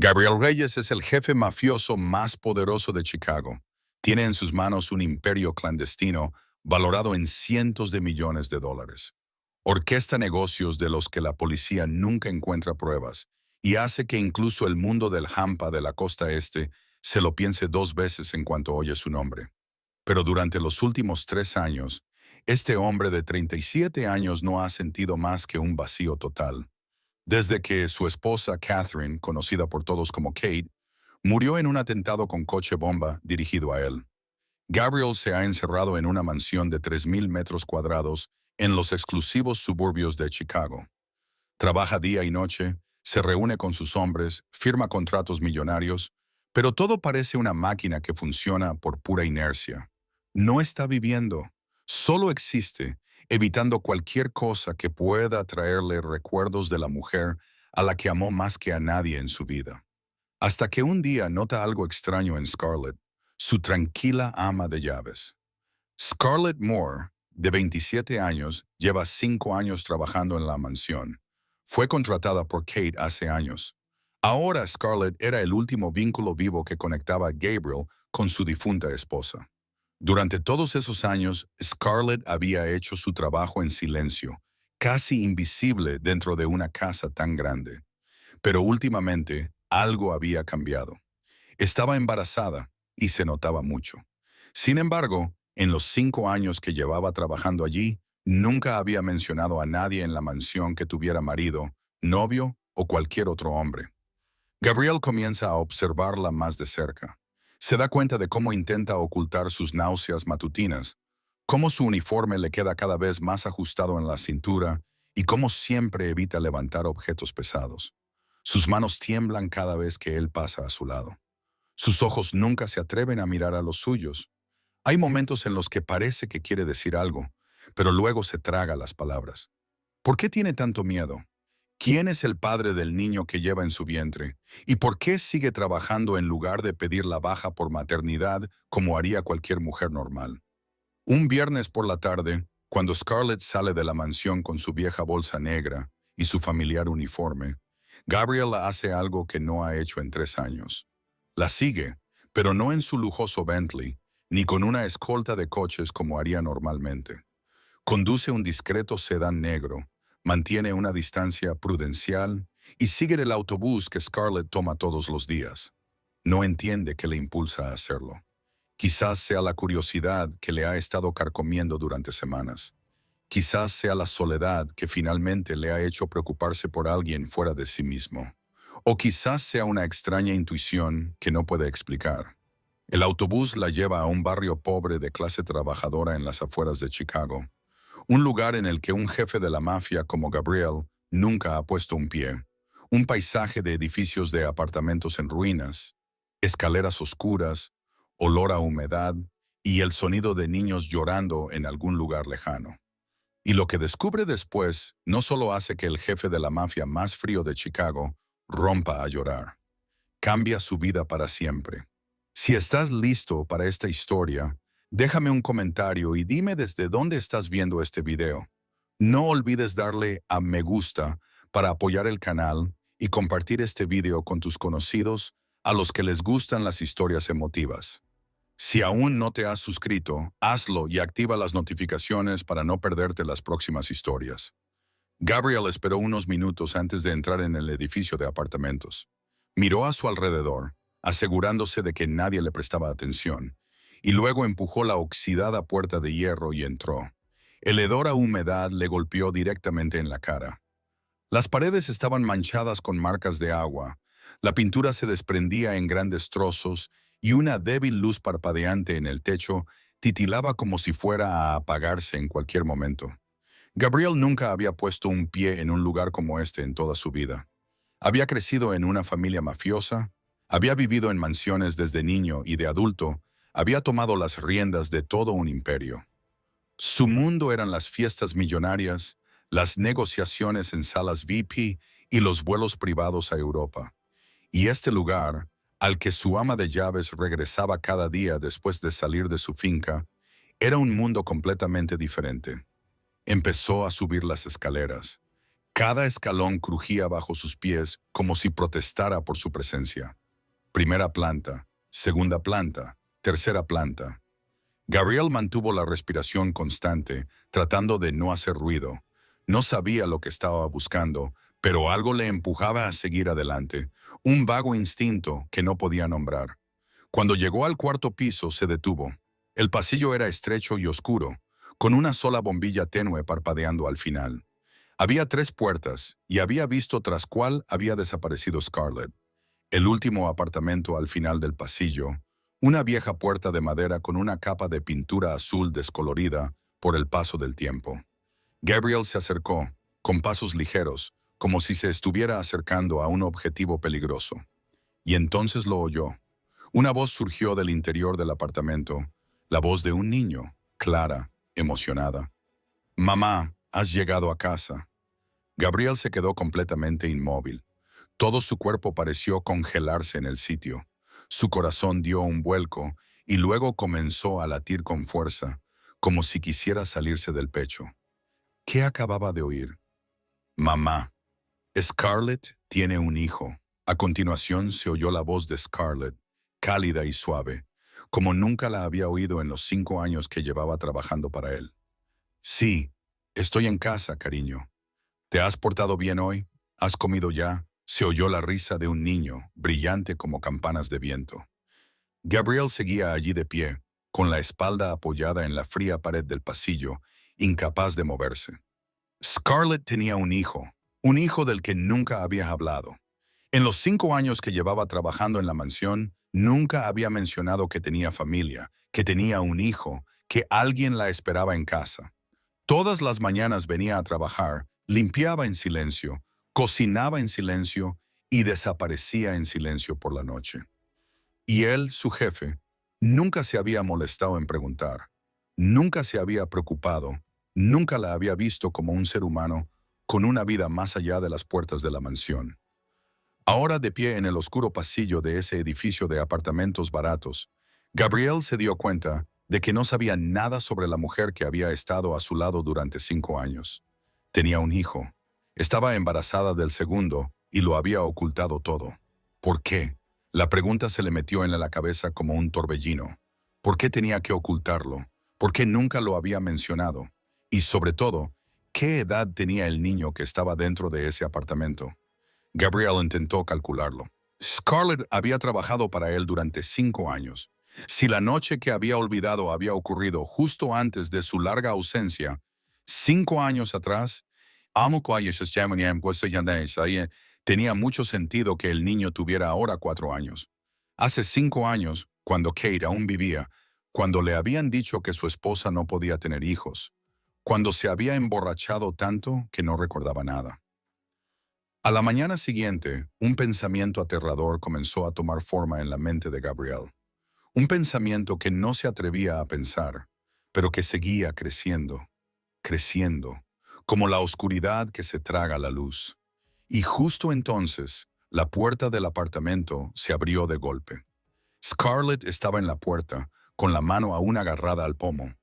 Gabriel Reyes es el jefe mafioso más poderoso de Chicago. Tiene en sus manos un imperio clandestino valorado en cientos de millones de dólares. Orquesta negocios de los que la policía nunca encuentra pruebas y hace que incluso el mundo del hampa de la costa este se lo piense dos veces en cuanto oye su nombre. Pero durante los últimos 3 años, este hombre de 37 años no ha sentido más que un vacío total. Desde que su esposa Catherine, conocida por todos como Kate, murió en un atentado con coche bomba dirigido a él. Gabriel se ha encerrado en una mansión de 3,000 metros cuadrados en los exclusivos suburbios de Chicago. Trabaja día y noche, se reúne con sus hombres, firma contratos millonarios, pero todo parece una máquina que funciona por pura inercia. No está viviendo, solo existe, evitando cualquier cosa que pueda traerle recuerdos de la mujer a la que amó más que a nadie en su vida. Hasta que un día nota algo extraño en Scarlett, su tranquila ama de llaves. Scarlett Moore, de 27 años, lleva 5 años trabajando en la mansión. Fue contratada por Kate hace años. Ahora Scarlett era el último vínculo vivo que conectaba a Gabriel con su difunta esposa. Durante todos esos años, Scarlett había hecho su trabajo en silencio, casi invisible dentro de una casa tan grande. Pero últimamente, algo había cambiado. Estaba embarazada y se notaba mucho. Sin embargo, en los 5 años que llevaba trabajando allí, nunca había mencionado a nadie en la mansión que tuviera marido, novio o cualquier otro hombre. Gabriel comienza a observarla más de cerca. Se da cuenta de cómo intenta ocultar sus náuseas matutinas, cómo su uniforme le queda cada vez más ajustado en la cintura y cómo siempre evita levantar objetos pesados. Sus manos tiemblan cada vez que él pasa a su lado. Sus ojos nunca se atreven a mirar a los suyos. Hay momentos en los que parece que quiere decir algo, pero luego se traga las palabras. ¿Por qué tiene tanto miedo? ¿Quién es el padre del niño que lleva en su vientre? ¿Y por qué sigue trabajando en lugar de pedir la baja por maternidad como haría cualquier mujer normal? Un viernes por la tarde, cuando Scarlett sale de la mansión con su vieja bolsa negra y su familiar uniforme, Gabriel hace algo que no ha hecho en 3 años. La sigue, pero no en su lujoso Bentley, ni con una escolta de coches como haría normalmente. Conduce un discreto sedán negro, mantiene una distancia prudencial y sigue el autobús que Scarlett toma todos los días. No entiende qué le impulsa a hacerlo. Quizás sea la curiosidad que le ha estado carcomiendo durante semanas. Quizás sea la soledad que finalmente le ha hecho preocuparse por alguien fuera de sí mismo. O quizás sea una extraña intuición que no puede explicar. El autobús la lleva a un barrio pobre de clase trabajadora en las afueras de Chicago. Un lugar en el que un jefe de la mafia como Gabriel nunca ha puesto un pie. Un paisaje de edificios de apartamentos en ruinas, escaleras oscuras, olor a humedad y el sonido de niños llorando en algún lugar lejano. Y lo que descubre después no solo hace que el jefe de la mafia más frío de Chicago rompa a llorar, cambia su vida para siempre. Si estás listo para esta historia, déjame un comentario y dime desde dónde estás viendo este video. No olvides darle a me gusta para apoyar el canal y compartir este video con tus conocidos a los que les gustan las historias emotivas. Si aún no te has suscrito, hazlo y activa las notificaciones para no perderte las próximas historias. Gabriel esperó unos minutos antes de entrar en el edificio de apartamentos. Miró a su alrededor, asegurándose de que nadie le prestaba atención, y luego empujó la oxidada puerta de hierro y entró. El hedor a humedad le golpeó directamente en la cara. Las paredes estaban manchadas con marcas de agua, la pintura se desprendía en grandes trozos y una débil luz parpadeante en el techo titilaba como si fuera a apagarse en cualquier momento. Gabriel nunca había puesto un pie en un lugar como este en toda su vida. Había crecido en una familia mafiosa, había vivido en mansiones desde niño y de adulto, había tomado las riendas de todo un imperio. Su mundo eran las fiestas millonarias, las negociaciones en salas VIP y los vuelos privados a Europa. Y este lugar, al que su ama de llaves regresaba cada día después de salir de su finca, era un mundo completamente diferente. Empezó a subir las escaleras. Cada escalón crujía bajo sus pies como si protestara por su presencia. Primera planta, segunda planta, tercera planta. Gabriel mantuvo la respiración constante, tratando de no hacer ruido. No sabía lo que estaba buscando, pero algo le empujaba a seguir adelante, un vago instinto que no podía nombrar. Cuando llegó al cuarto piso, se detuvo. El pasillo era estrecho y oscuro, con una sola bombilla tenue parpadeando al final. Había 3 puertas, y había visto tras cuál había desaparecido Scarlett. El último apartamento al final del pasillo, una vieja puerta de madera con una capa de pintura azul descolorida por el paso del tiempo. Gabriel se acercó, con pasos ligeros, como si se estuviera acercando a un objetivo peligroso. Y entonces lo oyó. Una voz surgió del interior del apartamento, la voz de un niño, clara, emocionada. «Mamá, has llegado a casa». Gabriel se quedó completamente inmóvil. Todo su cuerpo pareció congelarse en el sitio. Su corazón dio un vuelco y luego comenzó a latir con fuerza, como si quisiera salirse del pecho. ¿Qué acababa de oír? «Mamá, Scarlett tiene un hijo». A continuación se oyó la voz de Scarlett, cálida y suave, como nunca la había oído en los 5 años que llevaba trabajando para él. «Sí, estoy en casa, cariño. ¿Te has portado bien hoy? ¿Has comido ya?». Se oyó la risa de un niño, brillante como campanas de viento. Gabriel seguía allí de pie, con la espalda apoyada en la fría pared del pasillo, incapaz de moverse. Scarlett tenía un hijo del que nunca había hablado. En los 5 años que llevaba trabajando en la mansión, nunca había mencionado que tenía familia, que tenía un hijo, que alguien la esperaba en casa. Todas las mañanas venía a trabajar, limpiaba en silencio, cocinaba en silencio y desaparecía en silencio por la noche. Y él, su jefe, nunca se había molestado en preguntar, nunca se había preocupado, nunca la había visto como un ser humano con una vida más allá de las puertas de la mansión. Ahora de pie en el oscuro pasillo de ese edificio de apartamentos baratos, Gabriel se dio cuenta de que no sabía nada sobre la mujer que había estado a su lado durante 5 años. Tenía un hijo. Estaba embarazada del segundo y lo había ocultado todo. ¿Por qué? La pregunta se le metió en la cabeza como un torbellino. ¿Por qué tenía que ocultarlo? ¿Por qué nunca lo había mencionado? Y sobre todo, ¿qué edad tenía el niño que estaba dentro de ese apartamento? Gabriel intentó calcularlo. Scarlett había trabajado para él durante 5 años. Si la noche que había olvidado había ocurrido justo antes de su larga ausencia, 5 años atrás, tenía mucho sentido que el niño tuviera ahora 4 años. Hace 5 años, cuando Kate aún vivía, cuando le habían dicho que su esposa no podía tener hijos, cuando se había emborrachado tanto que no recordaba nada. A la mañana siguiente, un pensamiento aterrador comenzó a tomar forma en la mente de Gabriel. Un pensamiento que no se atrevía a pensar, pero que seguía creciendo, creciendo, como la oscuridad que se traga la luz. Y justo entonces, la puerta del apartamento se abrió de golpe. Scarlett estaba en la puerta, con la mano aún agarrada al pomo.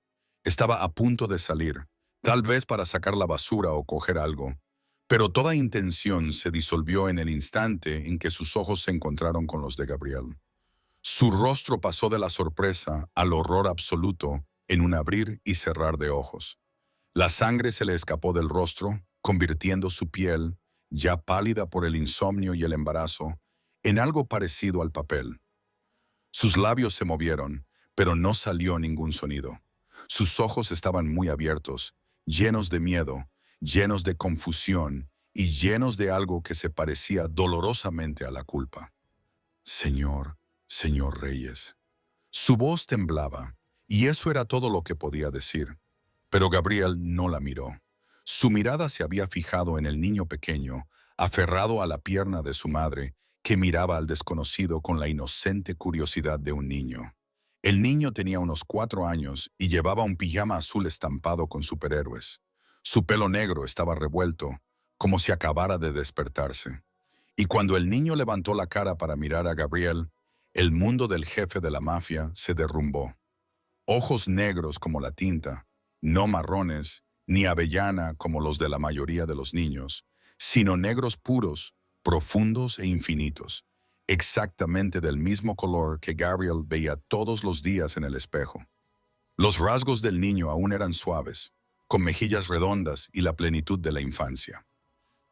Estaba a punto de salir, tal vez para sacar la basura o coger algo, pero toda intención se disolvió en el instante en que sus ojos se encontraron con los de Gabriel. Su rostro pasó de la sorpresa al horror absoluto en un abrir y cerrar de ojos. La sangre se le escapó del rostro, convirtiendo su piel, ya pálida por el insomnio y el embarazo, en algo parecido al papel. Sus labios se movieron, pero no salió ningún sonido. Sus ojos estaban muy abiertos, llenos de miedo, llenos de confusión y llenos de algo que se parecía dolorosamente a la culpa. «Señor, señor Reyes». Su voz temblaba, y eso era todo lo que podía decir. Pero Gabriel no la miró. Su mirada se había fijado en el niño pequeño, aferrado a la pierna de su madre, que miraba al desconocido con la inocente curiosidad de un niño. El niño tenía unos 4 años y llevaba un pijama azul estampado con superhéroes. Su pelo negro estaba revuelto, como si acabara de despertarse. Y cuando el niño levantó la cara para mirar a Gabriel, el mundo del jefe de la mafia se derrumbó. Ojos negros como la tinta, no marrones, ni avellana como los de la mayoría de los niños, sino negros puros, profundos e infinitos, exactamente del mismo color que Gabriel veía todos los días en el espejo. Los rasgos del niño aún eran suaves, con mejillas redondas y la plenitud de la infancia.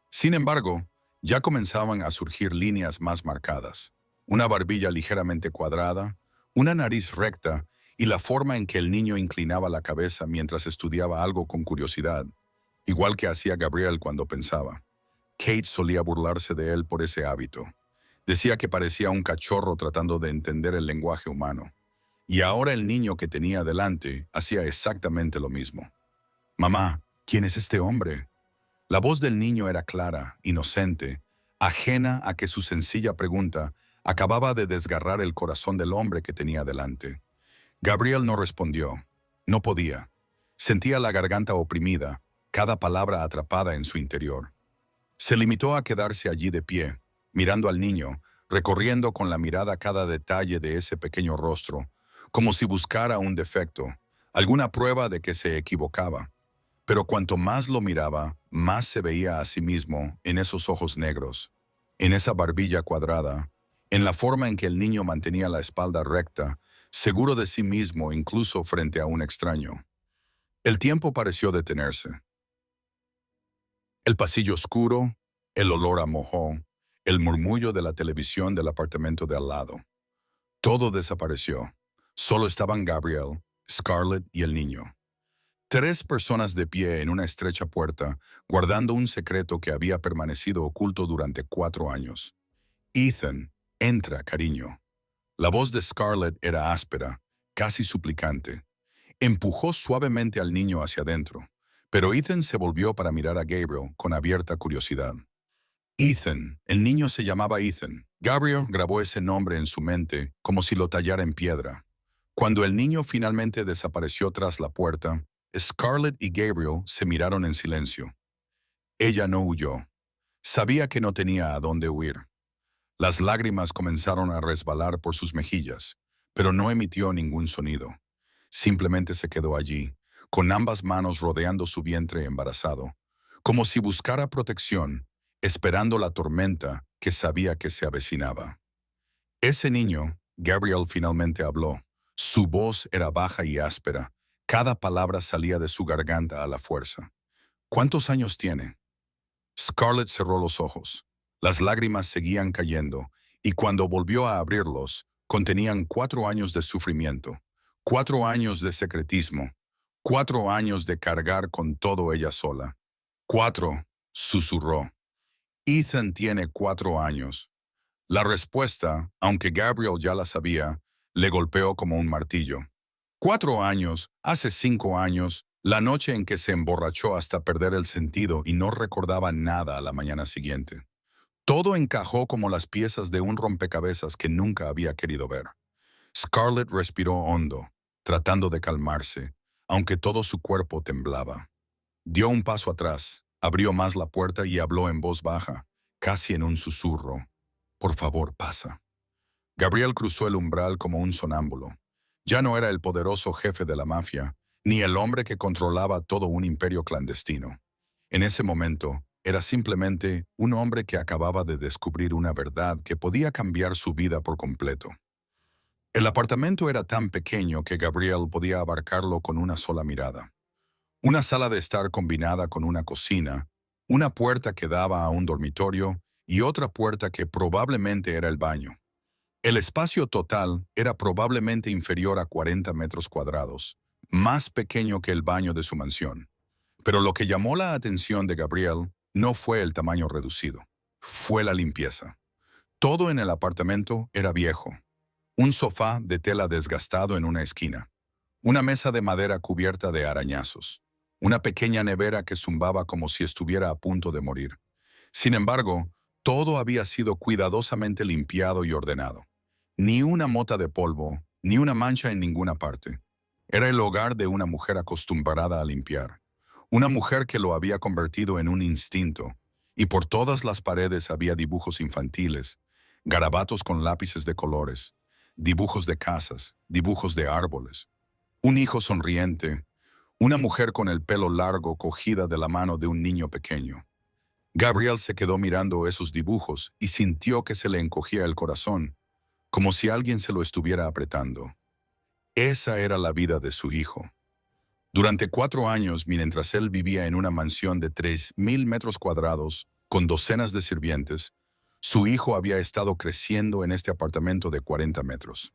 Sin embargo, ya comenzaban a surgir líneas más marcadas, una barbilla ligeramente cuadrada, una nariz recta y la forma en que el niño inclinaba la cabeza mientras estudiaba algo con curiosidad, igual que hacía Gabriel cuando pensaba. Kate solía burlarse de él por ese hábito. Decía que parecía un cachorro tratando de entender el lenguaje humano. Y ahora el niño que tenía delante hacía exactamente lo mismo. «Mamá, ¿quién es este hombre?». La voz del niño era clara, inocente, ajena a que su sencilla pregunta acababa de desgarrar el corazón del hombre que tenía delante. Gabriel no respondió. No podía. Sentía la garganta oprimida, cada palabra atrapada en su interior. Se limitó a quedarse allí de pie, mirando al niño, recorriendo con la mirada cada detalle de ese pequeño rostro, como si buscara un defecto, alguna prueba de que se equivocaba. Pero cuanto más lo miraba, más se veía a sí mismo en esos ojos negros, en esa barbilla cuadrada, en la forma en que el niño mantenía la espalda recta, seguro de sí mismo incluso frente a un extraño. El tiempo pareció detenerse. El pasillo oscuro, el olor a moho, el murmullo de la televisión del apartamento de al lado. Todo desapareció. Solo estaban Gabriel, Scarlett y el niño. Tres personas de pie en una estrecha puerta, guardando un secreto que había permanecido oculto durante 4 años. «Ethan, entra, cariño». La voz de Scarlett era áspera, casi suplicante. Empujó suavemente al niño hacia adentro, pero Ethan se volvió para mirar a Gabriel con abierta curiosidad. Ethan, el niño se llamaba Ethan. Gabriel grabó ese nombre en su mente como si lo tallara en piedra. Cuando el niño finalmente desapareció tras la puerta, Scarlett y Gabriel se miraron en silencio. Ella no huyó. Sabía que no tenía a dónde huir. Las lágrimas comenzaron a resbalar por sus mejillas, pero no emitió ningún sonido. Simplemente se quedó allí, con ambas manos rodeando su vientre embarazado, como si buscara protección, esperando la tormenta que sabía que se avecinaba. Ese niño, Gabriel finalmente habló. Su voz era baja y áspera. Cada palabra salía de su garganta a la fuerza. «¿Cuántos años tiene?». Scarlett cerró los ojos. Las lágrimas seguían cayendo, y cuando volvió a abrirlos, contenían 4 años de sufrimiento, 4 años de secretismo, 4 años de cargar con todo ella sola. 4, susurró. «Ethan tiene 4 años». La respuesta, aunque Gabriel ya la sabía, le golpeó como un martillo. 4 años, hace 5 años, la noche en que se emborrachó hasta perder el sentido y no recordaba nada a la mañana siguiente. Todo encajó como las piezas de un rompecabezas que nunca había querido ver. Scarlett respiró hondo, tratando de calmarse, aunque todo su cuerpo temblaba. Dio un paso atrás, abrió más la puerta y habló en voz baja, casi en un susurro. «Por favor, pasa». Gabriel cruzó el umbral como un sonámbulo. Ya no era el poderoso jefe de la mafia, ni el hombre que controlaba todo un imperio clandestino. En ese momento, era simplemente un hombre que acababa de descubrir una verdad que podía cambiar su vida por completo. El apartamento era tan pequeño que Gabriel podía abarcarlo con una sola mirada. Una sala de estar combinada con una cocina, una puerta que daba a un dormitorio y otra puerta que probablemente era el baño. El espacio total era probablemente inferior a 40 metros cuadrados, más pequeño que el baño de su mansión. Pero lo que llamó la atención de Gabriel no fue el tamaño reducido, fue la limpieza. Todo en el apartamento era viejo. Un sofá de tela desgastado en una esquina, una mesa de madera cubierta de arañazos, una pequeña nevera que zumbaba como si estuviera a punto de morir. Sin embargo, todo había sido cuidadosamente limpiado y ordenado. Ni una mota de polvo, ni una mancha en ninguna parte. Era el hogar de una mujer acostumbrada a limpiar. Una mujer que lo había convertido en un instinto, y por todas las paredes había dibujos infantiles, garabatos con lápices de colores, dibujos de casas, dibujos de árboles. Un hijo sonriente, una mujer con el pelo largo cogida de la mano de un niño pequeño. Gabriel se quedó mirando esos dibujos y sintió que se le encogía el corazón, como si alguien se lo estuviera apretando. Esa era la vida de su hijo. Durante 4 años, mientras él vivía en una mansión de 3.000 metros cuadrados, con docenas de sirvientes, su hijo había estado creciendo en este apartamento de 40 metros.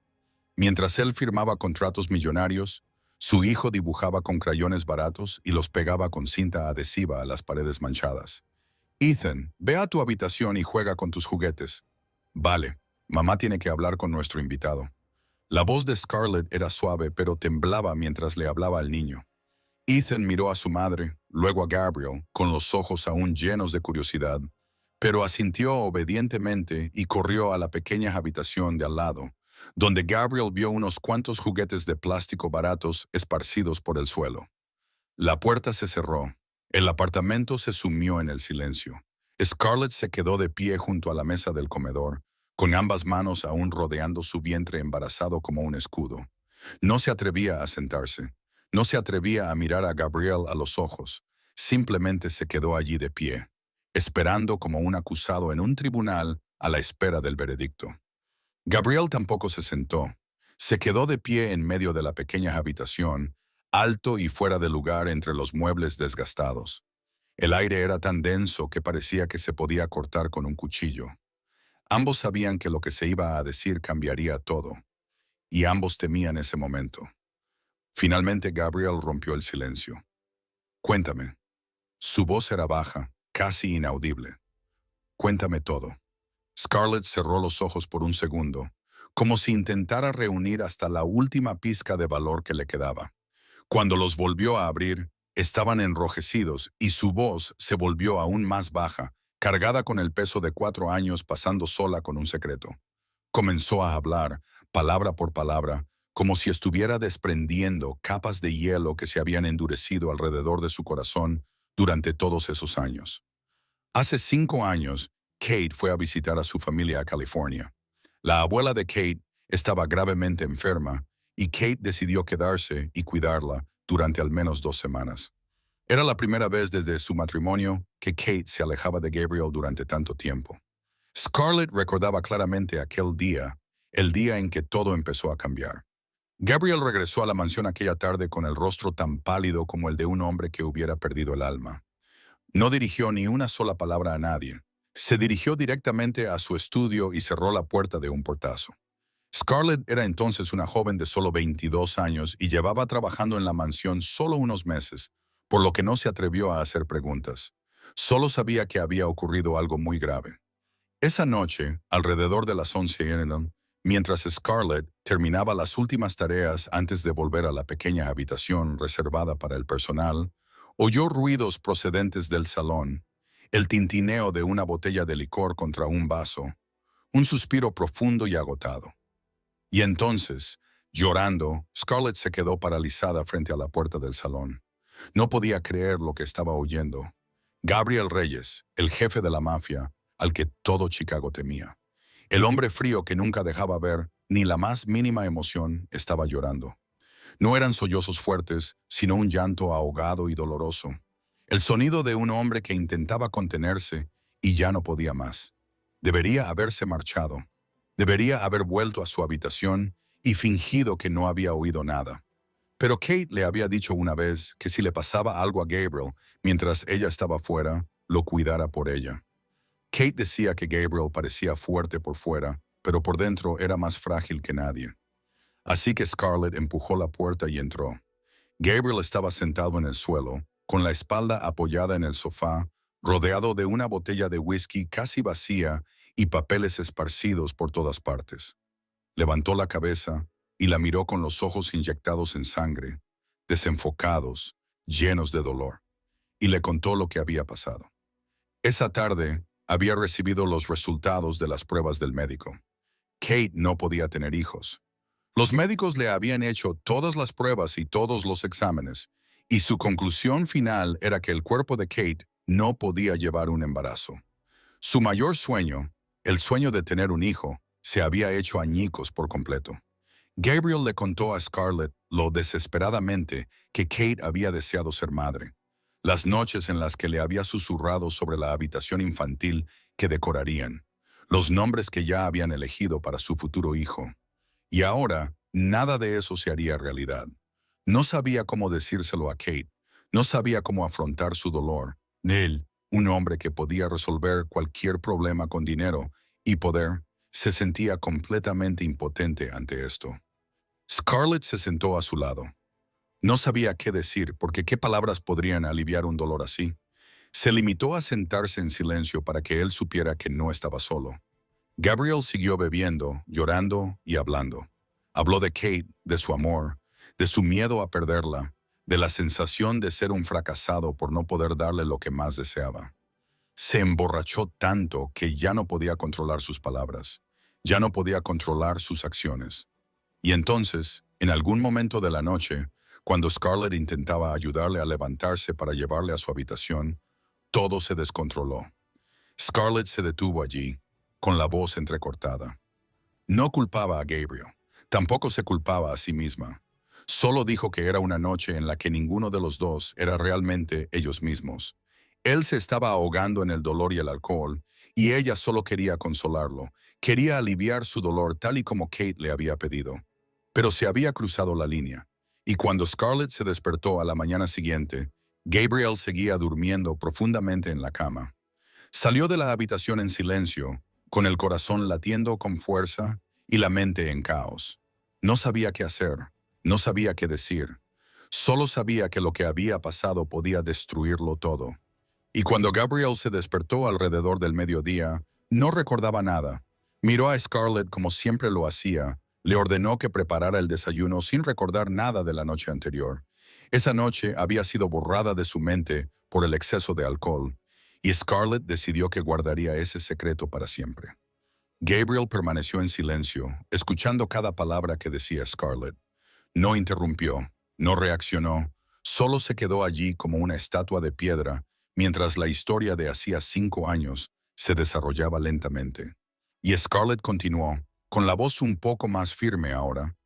Mientras él firmaba contratos millonarios, su hijo dibujaba con crayones baratos y los pegaba con cinta adhesiva a las paredes manchadas. Ethan, ve a tu habitación y juega con tus juguetes. Vale, mamá tiene que hablar con nuestro invitado. La voz de Scarlett era suave, pero temblaba mientras le hablaba al niño. Ethan miró a su madre, luego a Gabriel, con los ojos aún llenos de curiosidad, pero asintió obedientemente y corrió a la pequeña habitación de al lado, donde Gabriel vio unos cuantos juguetes de plástico baratos esparcidos por el suelo. La puerta se cerró. El apartamento se sumió en el silencio. Scarlett se quedó de pie junto a la mesa del comedor, con ambas manos aún rodeando su vientre embarazado como un escudo. No se atrevía a sentarse. No se atrevía a mirar a Gabriel a los ojos. Simplemente se quedó allí de pie, esperando como un acusado en un tribunal a la espera del veredicto. Gabriel tampoco se sentó. Se quedó de pie en medio de la pequeña habitación, alto y fuera de lugar entre los muebles desgastados. El aire era tan denso que parecía que se podía cortar con un cuchillo. Ambos sabían que lo que se iba a decir cambiaría todo, y ambos temían ese momento. Finalmente Gabriel rompió el silencio. Cuéntame. Su voz era baja, casi inaudible. Cuéntame todo. Scarlett cerró los ojos por un segundo, como si intentara reunir hasta la última pizca de valor que le quedaba. Cuando los volvió a abrir, estaban enrojecidos y su voz se volvió aún más baja, cargada con el peso de 4 años pasando sola con un secreto. Comenzó a hablar, palabra por palabra, como si estuviera desprendiendo capas de hielo que se habían endurecido alrededor de su corazón durante todos esos años. Hace 5 años, Kate fue a visitar a su familia a California. La abuela de Kate estaba gravemente enferma y Kate decidió quedarse y cuidarla durante al menos 2 semanas. Era la primera vez desde su matrimonio que Kate se alejaba de Gabriel durante tanto tiempo. Scarlett recordaba claramente aquel día, el día en que todo empezó a cambiar. Gabriel regresó a la mansión aquella tarde con el rostro tan pálido como el de un hombre que hubiera perdido el alma. No dirigió ni una sola palabra a nadie. Se dirigió directamente a su estudio y cerró la puerta de un portazo. Scarlett era entonces una joven de solo 22 años y llevaba trabajando en la mansión solo unos meses, por lo que no se atrevió a hacer preguntas. Solo sabía que había ocurrido algo muy grave. Esa noche, alrededor de las 11 a.m., mientras Scarlett terminaba las últimas tareas antes de volver a la pequeña habitación reservada para el personal, oyó ruidos procedentes del salón, el tintineo de una botella de licor contra un vaso, un suspiro profundo y agotado. Y entonces, llorando, Scarlett se quedó paralizada frente a la puerta del salón. No podía creer lo que estaba oyendo. Gabriel Reyes, el jefe de la mafia, al que todo Chicago temía. El hombre frío que nunca dejaba ver ni la más mínima emoción, estaba llorando. No eran sollozos fuertes, sino un llanto ahogado y doloroso. El sonido de un hombre que intentaba contenerse y ya no podía más. Debería haberse marchado. Debería haber vuelto a su habitación y fingido que no había oído nada. Pero Kate le había dicho una vez que si le pasaba algo a Gabriel mientras ella estaba fuera, lo cuidara por ella. Kate decía que Gabriel parecía fuerte por fuera, pero por dentro era más frágil que nadie. Así que Scarlett empujó la puerta y entró. Gabriel estaba sentado en el suelo, con la espalda apoyada en el sofá, rodeado de una botella de whisky casi vacía y papeles esparcidos por todas partes. Levantó la cabeza y la miró con los ojos inyectados en sangre, desenfocados, llenos de dolor, y le contó lo que había pasado. Esa tarde había recibido los resultados de las pruebas del médico. Kate no podía tener hijos. Los médicos le habían hecho todas las pruebas y todos los exámenes, y su conclusión final era que el cuerpo de Kate no podía llevar un embarazo. Su mayor sueño, el sueño de tener un hijo, se había hecho añicos por completo. Gabriel le contó a Scarlett lo desesperadamente que Kate había deseado ser madre. las noches en las que le había susurrado sobre la habitación infantil que decorarían, los nombres que ya habían elegido para su futuro hijo. Y ahora, nada de eso se haría realidad. No sabía cómo decírselo a Kate, no sabía cómo afrontar su dolor. Él, un hombre que podía resolver cualquier problema con dinero y poder, se sentía completamente impotente ante esto. Scarlett se sentó a su lado. No sabía qué decir porque qué palabras podrían aliviar un dolor así. Se limitó a sentarse en silencio para que él supiera que no estaba solo. Gabriel siguió bebiendo, llorando y hablando. Habló de Kate, de su amor, de su miedo a perderla, de la sensación de ser un fracasado por no poder darle lo que más deseaba. Se emborrachó tanto que ya no podía controlar sus palabras, ya no podía controlar sus acciones. Y entonces, en algún momento de la noche, cuando Scarlett intentaba ayudarle a levantarse para llevarle a su habitación, todo se descontroló. Scarlett se detuvo allí, con la voz entrecortada. No culpaba a Gabriel, tampoco se culpaba a sí misma. Solo dijo que era una noche en la que ninguno de los dos era realmente ellos mismos. Él se estaba ahogando en el dolor y el alcohol, y ella solo quería consolarlo, quería aliviar su dolor tal y como Kate le había pedido. Pero se había cruzado la línea, y cuando Scarlett se despertó a la mañana siguiente, Gabriel seguía durmiendo profundamente en la cama. Salió de la habitación en silencio, con el corazón latiendo con fuerza y la mente en caos. No sabía qué hacer, no sabía qué decir. Solo sabía que lo que había pasado podía destruirlo todo. Y cuando Gabriel se despertó alrededor del mediodía, no recordaba nada. Miró a Scarlett como siempre lo hacía, le ordenó que preparara el desayuno sin recordar nada de la noche anterior. Esa noche había sido borrada de su mente por el exceso de alcohol, y Scarlett decidió que guardaría ese secreto para siempre. Gabriel permaneció en silencio, escuchando cada palabra que decía Scarlett. No interrumpió, no reaccionó, solo se quedó allí como una estatua de piedra, mientras la historia de hacía 5 años se desarrollaba lentamente. Y Scarlett continuó, con la voz un poco más firme ahora,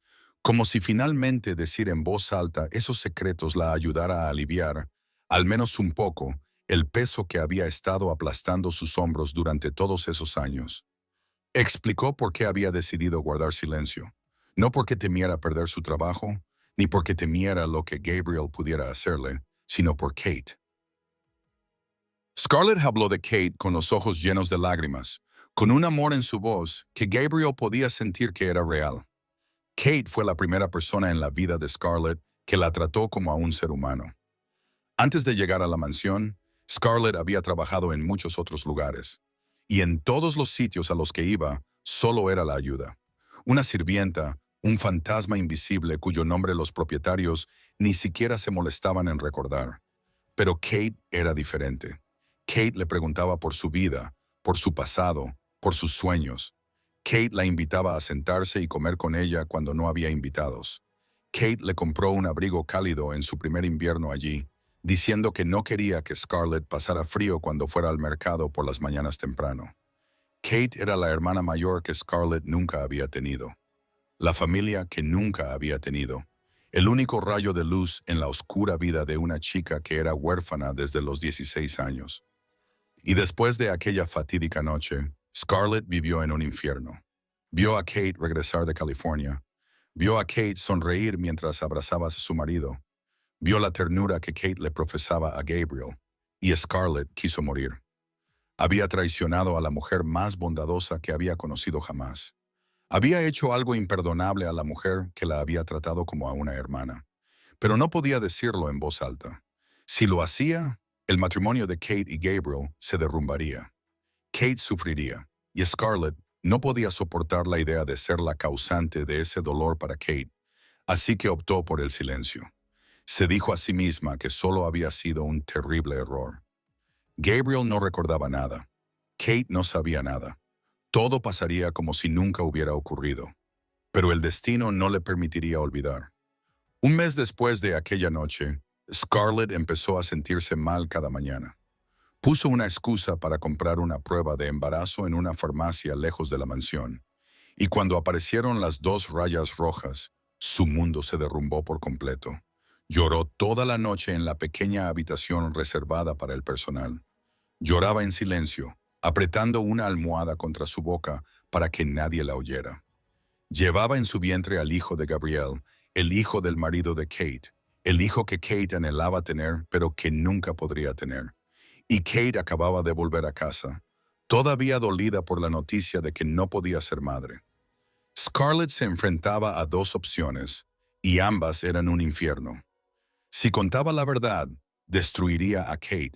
como si finalmente decir en voz alta esos secretos la ayudara a aliviar, al menos un poco, el peso que había estado aplastando sus hombros durante todos esos años. Explicó por qué había decidido guardar silencio, no porque temiera perder su trabajo, ni porque temiera lo que Gabriel pudiera hacerle, sino por Kate. Scarlett habló de Kate con los ojos llenos de lágrimas, con un amor en su voz que Gabriel podía sentir que era real. Kate fue la primera persona en la vida de Scarlett que la trató como a un ser humano. Antes de llegar a la mansión, Scarlett había trabajado en muchos otros lugares, y en todos los sitios a los que iba, solo era la ayuda. Una sirvienta, un fantasma invisible cuyo nombre los propietarios ni siquiera se molestaban en recordar. Pero Kate era diferente. Kate le preguntaba por su vida, por su pasado, por sus sueños. Kate la invitaba a sentarse y comer con ella cuando no había invitados. Kate le compró un abrigo cálido en su primer invierno allí, diciendo que no quería que Scarlett pasara frío cuando fuera al mercado por las mañanas temprano. Kate era la hermana mayor que Scarlett nunca había tenido, la familia que nunca había tenido, el único rayo de luz en la oscura vida de una chica que era huérfana desde los 16 años. Y después de aquella fatídica noche, Scarlett vivió en un infierno. Vio a Kate regresar de California, vio a Kate sonreír mientras abrazaba a su marido, vio la ternura que Kate le profesaba a Gabriel, y Scarlett quiso morir. Había traicionado a la mujer más bondadosa que había conocido jamás. Había hecho algo imperdonable a la mujer que la había tratado como a una hermana, pero no podía decirlo en voz alta. Si lo hacía, el matrimonio de Kate y Gabriel se derrumbaría. Kate sufriría, y Scarlett no podía soportar la idea de ser la causante de ese dolor para Kate, así que optó por el silencio. Se dijo a sí misma que solo había sido un terrible error. Gabriel no recordaba nada. Kate no sabía nada. Todo pasaría como si nunca hubiera ocurrido. Pero el destino no le permitiría olvidar. Un mes después de aquella noche, Scarlett empezó a sentirse mal cada mañana. Puso una excusa para comprar una prueba de embarazo en una farmacia lejos de la mansión. Y cuando aparecieron las 2 rayas rojas, su mundo se derrumbó por completo. Lloró toda la noche en la pequeña habitación reservada para el personal. Lloraba en silencio, apretando una almohada contra su boca para que nadie la oyera. Llevaba en su vientre al hijo de Gabrielle, el hijo del marido de Kate, el hijo que Kate anhelaba tener pero que nunca podría tener. Y Kate acababa de volver a casa, todavía dolida por la noticia de que no podía ser madre. Scarlett se enfrentaba a dos opciones, y ambas eran un infierno. Si contaba la verdad, destruiría a Kate.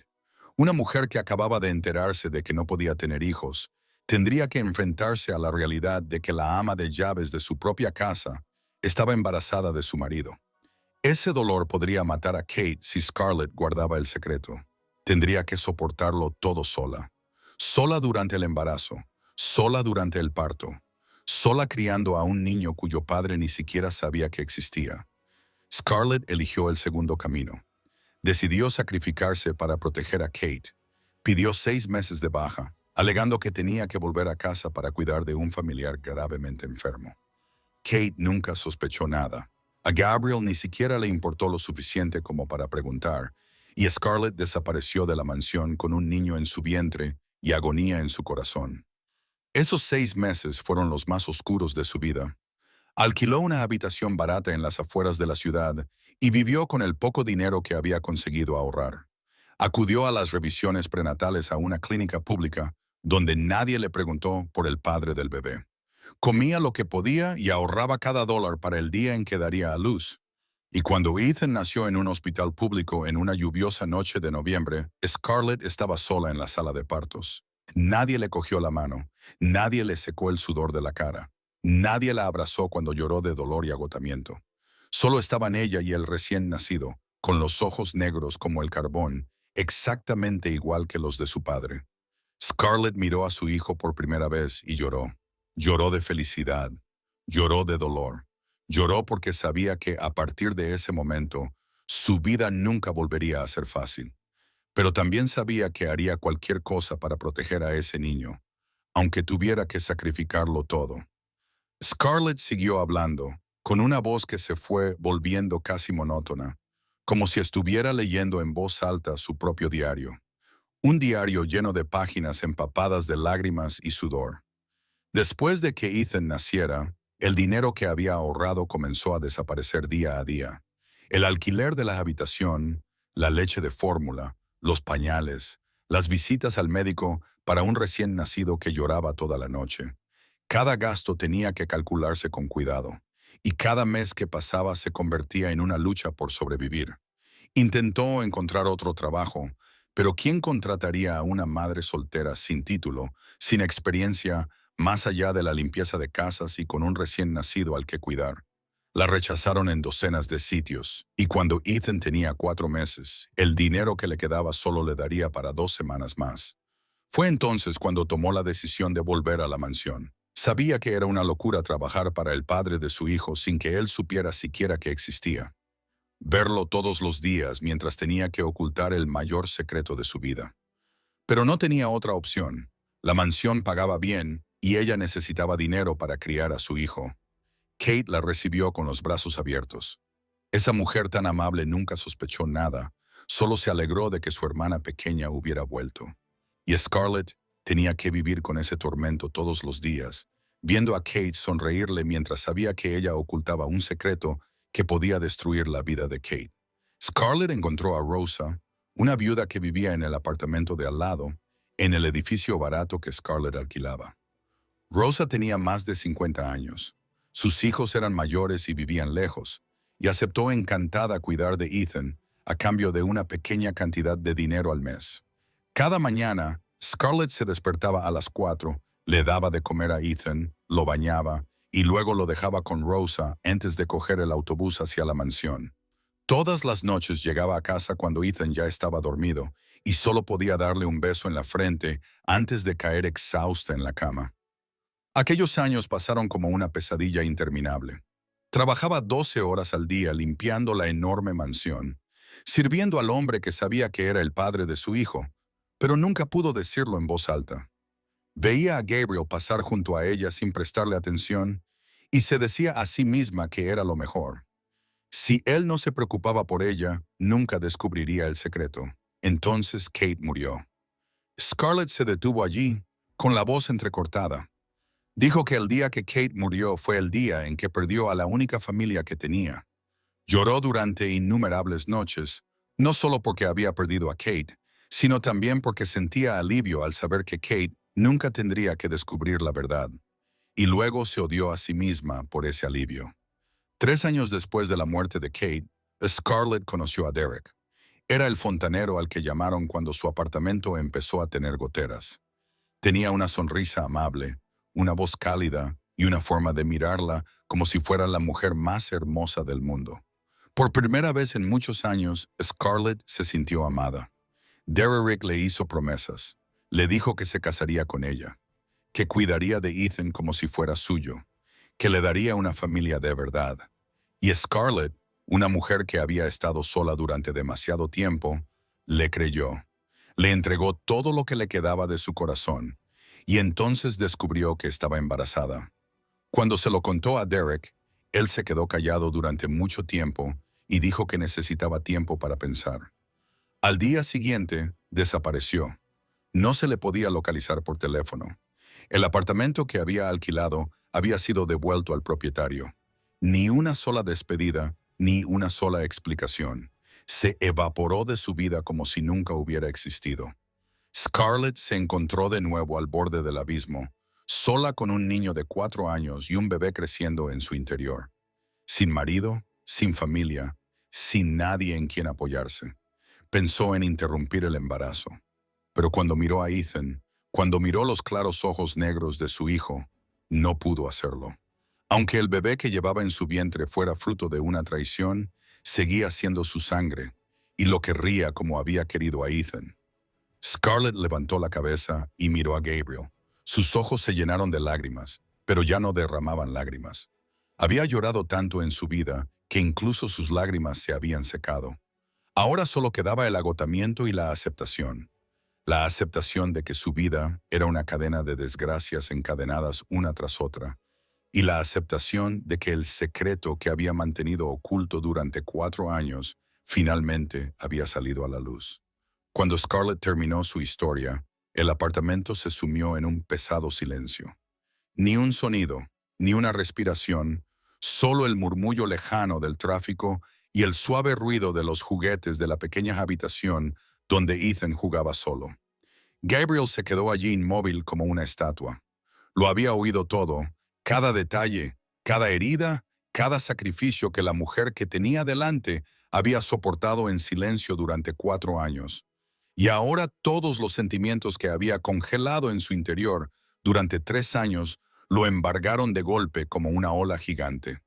Una mujer que acababa de enterarse de que no podía tener hijos, tendría que enfrentarse a la realidad de que la ama de llaves de su propia casa estaba embarazada de su marido. Ese dolor podría matar a Kate si Scarlett guardaba el secreto. Tendría que soportarlo todo sola. Sola durante el embarazo, sola durante el parto, sola criando a un niño cuyo padre ni siquiera sabía que existía. Scarlett eligió el segundo camino. Decidió sacrificarse para proteger a Kate. Pidió 6 meses de baja, alegando que tenía que volver a casa para cuidar de un familiar gravemente enfermo. Kate nunca sospechó nada. A Gabriel ni siquiera le importó lo suficiente como para preguntar, y Scarlett desapareció de la mansión con un niño en su vientre y agonía en su corazón. Esos 6 meses fueron los más oscuros de su vida. Alquiló una habitación barata en las afueras de la ciudad y vivió con el poco dinero que había conseguido ahorrar. Acudió a las revisiones prenatales a una clínica pública donde nadie le preguntó por el padre del bebé. Comía lo que podía y ahorraba cada dólar para el día en que daría a luz. Y cuando Ethan nació en un hospital público en una lluviosa noche de noviembre, Scarlett estaba sola en la sala de partos. Nadie le cogió la mano, nadie le secó el sudor de la cara, nadie la abrazó cuando lloró de dolor y agotamiento. Solo estaban ella y el recién nacido, con los ojos negros como el carbón, exactamente igual que los de su padre. Scarlett miró a su hijo por primera vez y lloró. Lloró de felicidad, lloró de dolor, lloró porque sabía que a partir de ese momento su vida nunca volvería a ser fácil. Pero también sabía que haría cualquier cosa para proteger a ese niño, aunque tuviera que sacrificarlo todo. Scarlett siguió hablando, con una voz que se fue volviendo casi monótona, como si estuviera leyendo en voz alta su propio diario. Un diario lleno de páginas empapadas de lágrimas y sudor. Después de que Ethan naciera, el dinero que había ahorrado comenzó a desaparecer día a día. El alquiler de la habitación, la leche de fórmula, los pañales, las visitas al médico para un recién nacido que lloraba toda la noche. Cada gasto tenía que calcularse con cuidado, y cada mes que pasaba se convertía en una lucha por sobrevivir. Intentó encontrar otro trabajo, pero ¿quién contrataría a una madre soltera sin título, sin experiencia, más allá de la limpieza de casas y con un recién nacido al que cuidar? La rechazaron en docenas de sitios, y cuando Ethan tenía 4 meses, el dinero que le quedaba solo le daría para 2 semanas más. Fue entonces cuando tomó la decisión de volver a la mansión. Sabía que era una locura trabajar para el padre de su hijo sin que él supiera siquiera que existía. Verlo todos los días mientras tenía que ocultar el mayor secreto de su vida. Pero no tenía otra opción. La mansión pagaba bien y ella necesitaba dinero para criar a su hijo. Kate la recibió con los brazos abiertos. Esa mujer tan amable nunca sospechó nada, solo se alegró de que su hermana pequeña hubiera vuelto. Y Scarlett tenía que vivir con ese tormento todos los días, viendo a Kate sonreírle mientras sabía que ella ocultaba un secreto que podía destruir la vida de Kate. Scarlett encontró a Rosa, una viuda que vivía en el apartamento de al lado, en el edificio barato que Scarlett alquilaba. Rosa tenía más de 50 años. Sus hijos eran mayores y vivían lejos, y aceptó encantada cuidar de Ethan a cambio de una pequeña cantidad de dinero al mes. Cada mañana, Scarlett se despertaba a las 4, le daba de comer a Ethan, lo bañaba, y luego lo dejaba con Rosa antes de coger el autobús hacia la mansión. Todas las noches llegaba a casa cuando Ethan ya estaba dormido, y solo podía darle un beso en la frente antes de caer exhausta en la cama. Aquellos años pasaron como una pesadilla interminable. Trabajaba 12 horas al día limpiando la enorme mansión, sirviendo al hombre que sabía que era el padre de su hijo, pero nunca pudo decirlo en voz alta. Veía a Gabriel pasar junto a ella sin prestarle atención y se decía a sí misma que era lo mejor. Si él no se preocupaba por ella, nunca descubriría el secreto. Entonces Kate murió. Scarlett se detuvo allí, con la voz entrecortada. Dijo que el día que Kate murió fue el día en que perdió a la única familia que tenía. Lloró durante innumerables noches, no solo porque había perdido a Kate, sino también porque sentía alivio al saber que Kate nunca tendría que descubrir la verdad. Y luego se odió a sí misma por ese alivio. 3 años después de la muerte de Kate, Scarlett conoció a Derek. Era el fontanero al que llamaron cuando su apartamento empezó a tener goteras. Tenía una sonrisa amable, una voz cálida y una forma de mirarla como si fuera la mujer más hermosa del mundo. Por primera vez en muchos años, Scarlett se sintió amada. Derek le hizo promesas. Le dijo que se casaría con ella, que cuidaría de Ethan como si fuera suyo, que le daría una familia de verdad. Y Scarlett, una mujer que había estado sola durante demasiado tiempo, le creyó. Le entregó todo lo que le quedaba de su corazón, y entonces descubrió que estaba embarazada. Cuando se lo contó a Derek, él se quedó callado durante mucho tiempo y dijo que necesitaba tiempo para pensar. Al día siguiente, desapareció. No se le podía localizar por teléfono. El apartamento que había alquilado había sido devuelto al propietario. Ni una sola despedida, ni una sola explicación. Se evaporó de su vida como si nunca hubiera existido. Scarlett se encontró de nuevo al borde del abismo, sola con un niño de 4 años y un bebé creciendo en su interior. Sin marido, sin familia, sin nadie en quien apoyarse. Pensó en interrumpir el embarazo. Pero cuando miró a Ethan, cuando miró los claros ojos negros de su hijo, no pudo hacerlo. Aunque el bebé que llevaba en su vientre fuera fruto de una traición, seguía siendo su sangre, y lo querría como había querido a Ethan. Scarlett levantó la cabeza y miró a Gabriel. Sus ojos se llenaron de lágrimas, pero ya no derramaban lágrimas. Había llorado tanto en su vida que incluso sus lágrimas se habían secado. Ahora solo quedaba el agotamiento y la aceptación. La aceptación de que su vida era una cadena de desgracias encadenadas una tras otra, y la aceptación de que el secreto que había mantenido oculto durante 4 años finalmente había salido a la luz. Cuando Scarlett terminó su historia, el apartamento se sumió en un pesado silencio. Ni un sonido, ni una respiración, solo el murmullo lejano del tráfico y el suave ruido de los juguetes de la pequeña habitación donde Ethan jugaba solo. Gabriel se quedó allí inmóvil como una estatua. Lo había oído todo, cada detalle, cada herida, cada sacrificio que la mujer que tenía delante había soportado en silencio durante 4 años. Y ahora todos los sentimientos que había congelado en su interior durante 3 años lo embargaron de golpe como una ola gigante.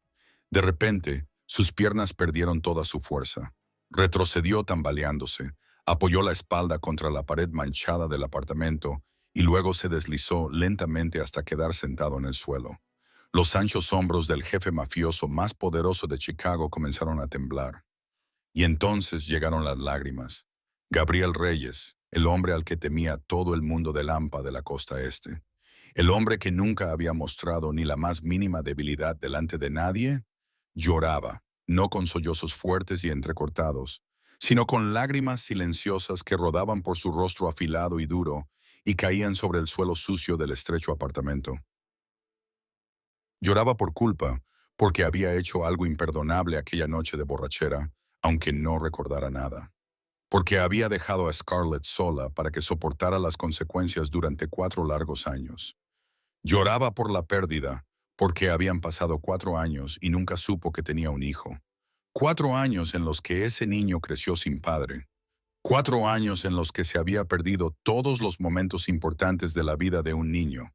De repente, sus piernas perdieron toda su fuerza. Retrocedió tambaleándose, apoyó la espalda contra la pared manchada del apartamento y luego se deslizó lentamente hasta quedar sentado en el suelo. Los anchos hombros del jefe mafioso más poderoso de Chicago comenzaron a temblar. Y entonces llegaron las lágrimas. Gabriel Reyes, el hombre al que temía todo el mundo del AMPA de la costa este. El hombre que nunca había mostrado ni la más mínima debilidad delante de nadie, lloraba, no con sollozos fuertes y entrecortados, sino con lágrimas silenciosas que rodaban por su rostro afilado y duro y caían sobre el suelo sucio del estrecho apartamento. Lloraba por culpa, porque había hecho algo imperdonable aquella noche de borrachera, aunque no recordara nada. Porque había dejado a Scarlett sola para que soportara las consecuencias durante 4 largos años. Lloraba por la pérdida, porque habían pasado 4 años y nunca supo que tenía un hijo. 4 años en los que ese niño creció sin padre. 4 años en los que se había perdido todos los momentos importantes de la vida de un niño.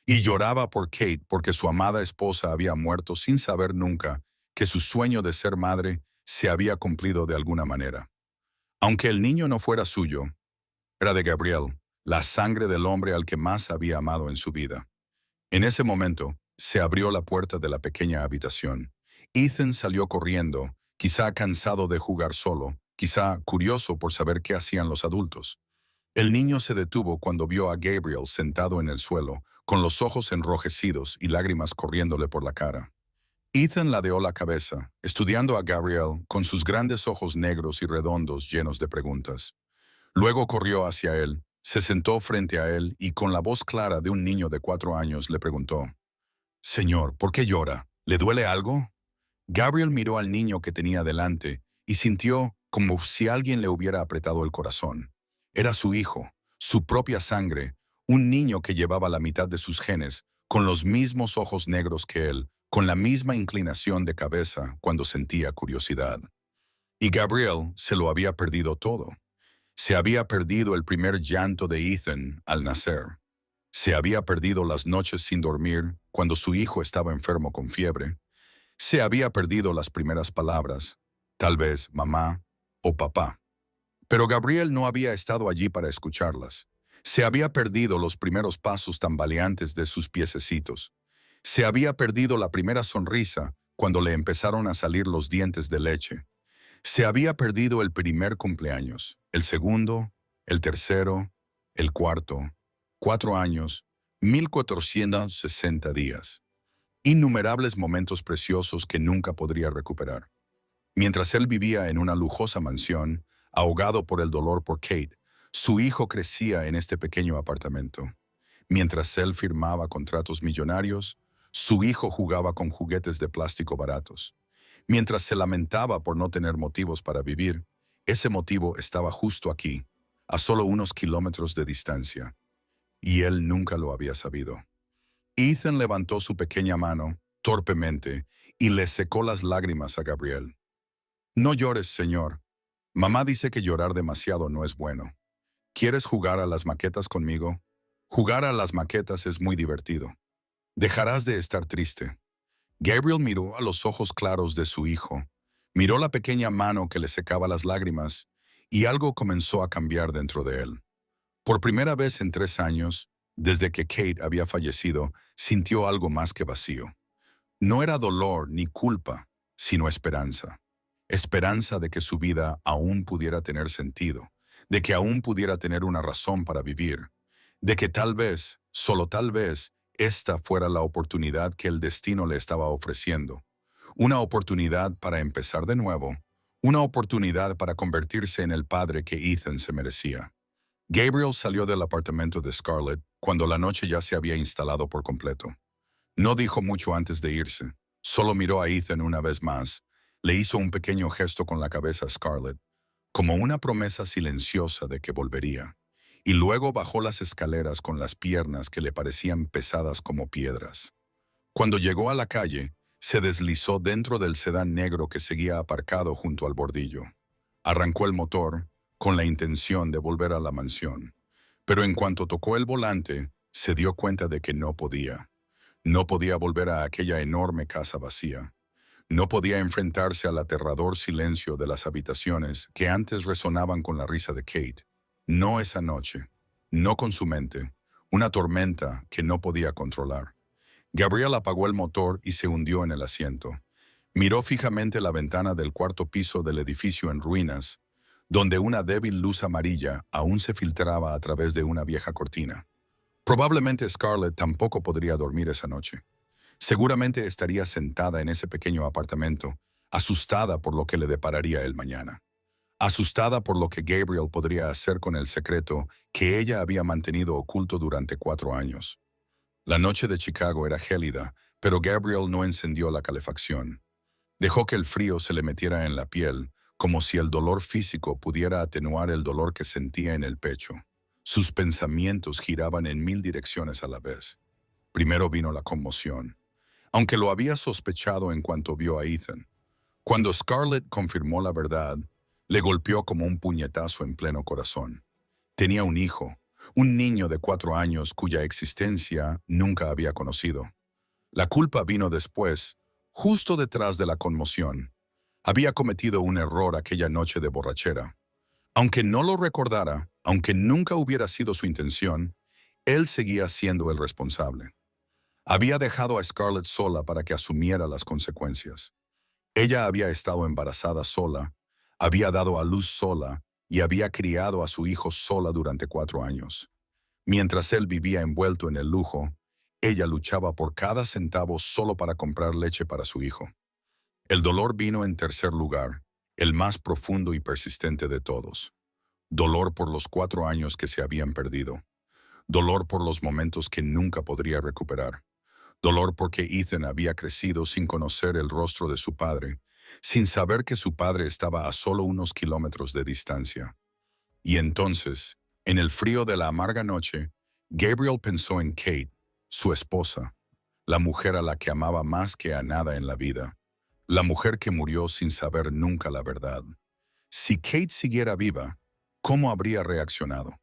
Y lloraba por Kate porque su amada esposa había muerto sin saber nunca que su sueño de ser madre se había cumplido de alguna manera. Aunque el niño no fuera suyo, era de Gabriel, la sangre del hombre al que más había amado en su vida. En ese momento, se abrió la puerta de la pequeña habitación. Ethan salió corriendo, quizá cansado de jugar solo, quizá curioso por saber qué hacían los adultos. El niño se detuvo cuando vio a Gabriel sentado en el suelo, con los ojos enrojecidos y lágrimas corriéndole por la cara. Ethan ladeó la cabeza, estudiando a Gabriel con sus grandes ojos negros y redondos llenos de preguntas. Luego corrió hacia él, se sentó frente a él y con la voz clara de un niño de 4 años le preguntó: «Señor, ¿por qué llora? ¿Le duele algo?» Gabriel miró al niño que tenía delante y sintió como si alguien le hubiera apretado el corazón. Era su hijo, su propia sangre, un niño que llevaba la mitad de sus genes, con los mismos ojos negros que él, con la misma inclinación de cabeza cuando sentía curiosidad. Y Gabriel se lo había perdido todo. Se había perdido el primer llanto de Ethan al nacer. Se había perdido las noches sin dormir cuando su hijo estaba enfermo con fiebre. Se había perdido las primeras palabras, tal vez mamá o papá. Pero Gabriel no había estado allí para escucharlas. Se había perdido los primeros pasos tambaleantes de sus piececitos. Se había perdido la primera sonrisa cuando le empezaron a salir los dientes de leche. Se había perdido el primer cumpleaños, el segundo, el tercero, el cuarto, 4 años, 1460 días. Innumerables momentos preciosos que nunca podría recuperar. Mientras él vivía en una lujosa mansión, ahogado por el dolor por Kate, su hijo crecía en este pequeño apartamento. Mientras él firmaba contratos millonarios, su hijo jugaba con juguetes de plástico baratos. Mientras se lamentaba por no tener motivos para vivir, ese motivo estaba justo aquí, a solo unos kilómetros de distancia. Y él nunca lo había sabido. Ethan levantó su pequeña mano, torpemente, y le secó las lágrimas a Gabriel. «No llores, señor. Mamá dice que llorar demasiado no es bueno. ¿Quieres jugar a las maquetas conmigo? Jugar a las maquetas es muy divertido. Dejarás de estar triste». Gabriel miró a los ojos claros de su hijo, miró la pequeña mano que le secaba las lágrimas, y algo comenzó a cambiar dentro de él. Por primera vez en 3 años, desde que Kate había fallecido, sintió algo más que vacío. No era dolor ni culpa, sino esperanza. Esperanza de que su vida aún pudiera tener sentido, de que aún pudiera tener una razón para vivir, de que tal vez, solo tal vez, esta fuera la oportunidad que el destino le estaba ofreciendo. Una oportunidad para empezar de nuevo, una oportunidad para convertirse en el padre que Ethan se merecía. Gabriel salió del apartamento de Scarlett cuando la noche ya se había instalado por completo. No dijo mucho antes de irse, solo miró a Ethan una vez más, le hizo un pequeño gesto con la cabeza a Scarlett, como una promesa silenciosa de que volvería, y luego bajó las escaleras con las piernas que le parecían pesadas como piedras. Cuando llegó a la calle, se deslizó dentro del sedán negro que seguía aparcado junto al bordillo. Arrancó el motor, con la intención de volver a la mansión. Pero en cuanto tocó el volante, se dio cuenta de que no podía. No podía volver a aquella enorme casa vacía. No podía enfrentarse al aterrador silencio de las habitaciones que antes resonaban con la risa de Kate. No esa noche. No con su mente. Una tormenta que no podía controlar. Gabriel apagó el motor y se hundió en el asiento. Miró fijamente la ventana del cuarto piso del edificio en ruinas, donde una débil luz amarilla aún se filtraba a través de una vieja cortina. Probablemente Scarlett tampoco podría dormir esa noche. Seguramente estaría sentada en ese pequeño apartamento, asustada por lo que le depararía el mañana. Asustada por lo que Gabriel podría hacer con el secreto que ella había mantenido oculto durante 4 años. La noche de Chicago era gélida, pero Gabriel no encendió la calefacción. Dejó que el frío se le metiera en la piel, como si el dolor físico pudiera atenuar el dolor que sentía en el pecho. Sus pensamientos giraban en 1000 direcciones a la vez. Primero vino la conmoción, aunque lo había sospechado en cuanto vio a Ethan. Cuando Scarlett confirmó la verdad, le golpeó como un puñetazo en pleno corazón. Tenía un hijo, un niño de 4 años cuya existencia nunca había conocido. La culpa vino después, justo detrás de la conmoción. Había cometido un error aquella noche de borrachera. Aunque no lo recordara, aunque nunca hubiera sido su intención, él seguía siendo el responsable. Había dejado a Scarlett sola para que asumiera las consecuencias. Ella había estado embarazada sola, había dado a luz sola y había criado a su hijo sola durante 4 años. Mientras él vivía envuelto en el lujo, Ella luchaba por cada centavo solo para comprar leche para su hijo. El dolor vino en tercer lugar, el más profundo y persistente de todos. Dolor por los 4 años que se habían perdido. Dolor por los momentos que nunca podría recuperar. Dolor porque Ethan había crecido sin conocer el rostro de su padre, sin saber que su padre estaba a solo unos kilómetros de distancia. Y entonces, en el frío de la amarga noche, Gabriel pensó en Kate, su esposa, la mujer a la que amaba más que a nada en la vida, la mujer que murió sin saber nunca la verdad. Si Kate siguiera viva, ¿cómo habría reaccionado?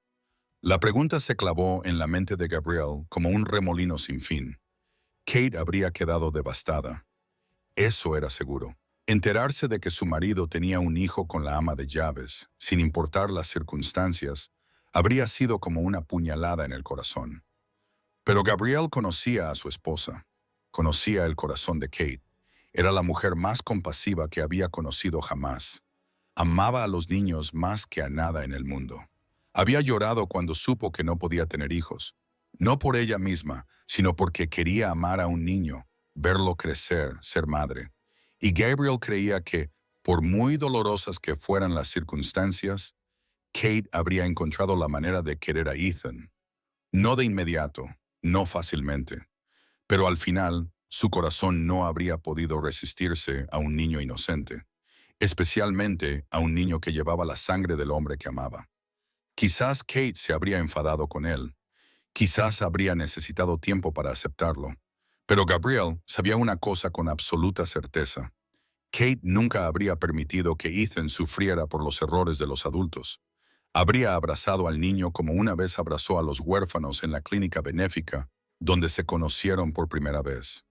La pregunta se clavó en la mente de Gabriel como un remolino sin fin. Kate habría quedado devastada. Eso era seguro. Enterarse de que su marido tenía un hijo con la ama de llaves, sin importar las circunstancias, habría sido como una puñalada en el corazón. Pero Gabriel conocía a su esposa. Conocía el corazón de Kate. Era la mujer más compasiva que había conocido jamás. Amaba a los niños más que a nada en el mundo. Había llorado cuando supo que no podía tener hijos. No por ella misma, sino porque quería amar a un niño, verlo crecer, ser madre. Y Gabriel creía que, por muy dolorosas que fueran las circunstancias, Kate habría encontrado la manera de querer a Ethan. No de inmediato, no fácilmente, pero al final su corazón no habría podido resistirse a un niño inocente, especialmente a un niño que llevaba la sangre del hombre que amaba. Quizás Kate se habría enfadado con él, quizás habría necesitado tiempo para aceptarlo, pero Gabriel sabía una cosa con absoluta certeza. Kate nunca habría permitido que Ethan sufriera por los errores de los adultos. Habría abrazado al niño como una vez abrazó a los huérfanos en la clínica benéfica, donde se conocieron por primera vez.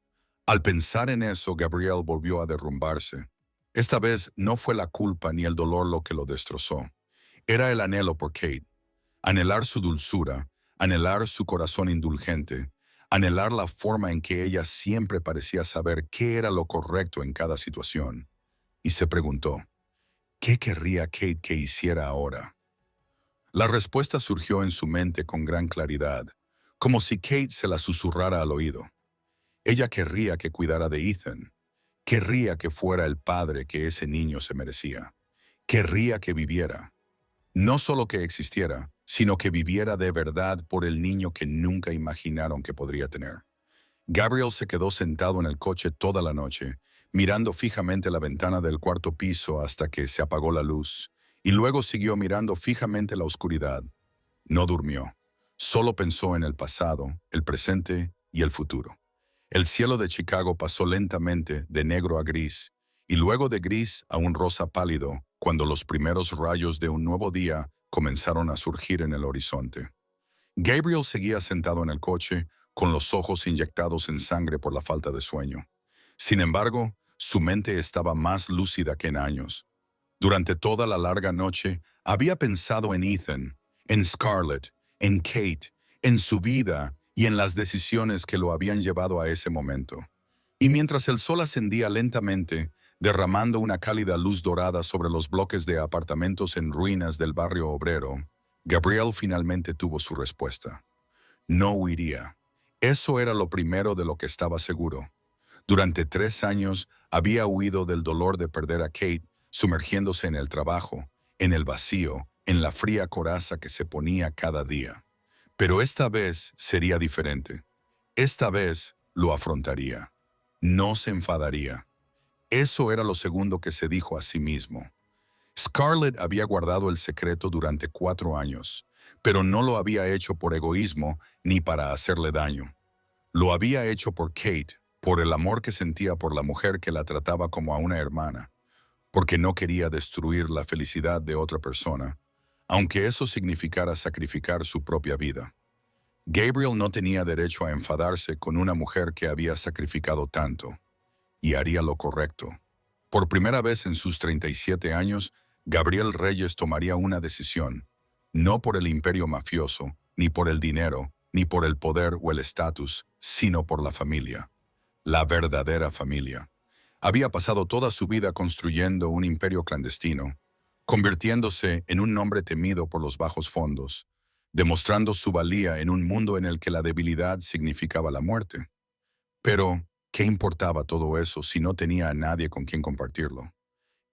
Al pensar en eso, Gabriel volvió a derrumbarse. Esta vez no fue la culpa ni el dolor lo que lo destrozó. Era el anhelo por Kate. Anhelar su dulzura, anhelar su corazón indulgente, anhelar la forma en que ella siempre parecía saber qué era lo correcto en cada situación. Y se preguntó, ¿qué querría Kate que hiciera ahora? La respuesta surgió en su mente con gran claridad, como si Kate se la susurrara al oído. Ella querría que cuidara de Ethan. Querría que fuera el padre que ese niño se merecía. Querría que viviera. No solo que existiera, sino que viviera de verdad por el niño que nunca imaginaron que podría tener. Gabriel se quedó sentado en el coche toda la noche, mirando fijamente la ventana del cuarto piso hasta que se apagó la luz, y luego siguió mirando fijamente la oscuridad. No durmió. Solo pensó en el pasado, el presente y el futuro. El cielo de Chicago pasó lentamente de negro a gris, y luego de gris a un rosa pálido, cuando los primeros rayos de un nuevo día comenzaron a surgir en el horizonte. Gabriel seguía sentado en el coche, con los ojos inyectados en sangre por la falta de sueño. Sin embargo, su mente estaba más lúcida que en años. Durante toda la larga noche, había pensado en Ethan, en Scarlett, en Kate, en su vida y en las decisiones que lo habían llevado a ese momento. Y mientras el sol ascendía lentamente, derramando una cálida luz dorada sobre los bloques de apartamentos en ruinas del barrio obrero, Gabriel finalmente tuvo su respuesta. No huiría. Eso era lo primero de lo que estaba seguro. Durante 3 años había huido del dolor de perder a Kate, sumergiéndose en el trabajo, en el vacío, en la fría coraza que se ponía cada día. Pero esta vez sería diferente. Esta vez lo afrontaría. No se enfadaría. Eso era lo segundo que se dijo a sí mismo. Scarlett había guardado el secreto durante 4 años, pero no lo había hecho por egoísmo ni para hacerle daño. Lo había hecho por Kate, por el amor que sentía por la mujer que la trataba como a una hermana, porque no quería destruir la felicidad de otra persona, aunque eso significara sacrificar su propia vida. Gabriel no tenía derecho a enfadarse con una mujer que había sacrificado tanto, y haría lo correcto. Por primera vez en sus 37 años, Gabriel Reyes tomaría una decisión, no por el imperio mafioso, ni por el dinero, ni por el poder o el estatus, sino por la familia. La verdadera familia. Había pasado toda su vida construyendo un imperio clandestino, convirtiéndose en un hombre temido por los bajos fondos, demostrando su valía en un mundo en el que la debilidad significaba la muerte. Pero, ¿qué importaba todo eso si no tenía a nadie con quien compartirlo?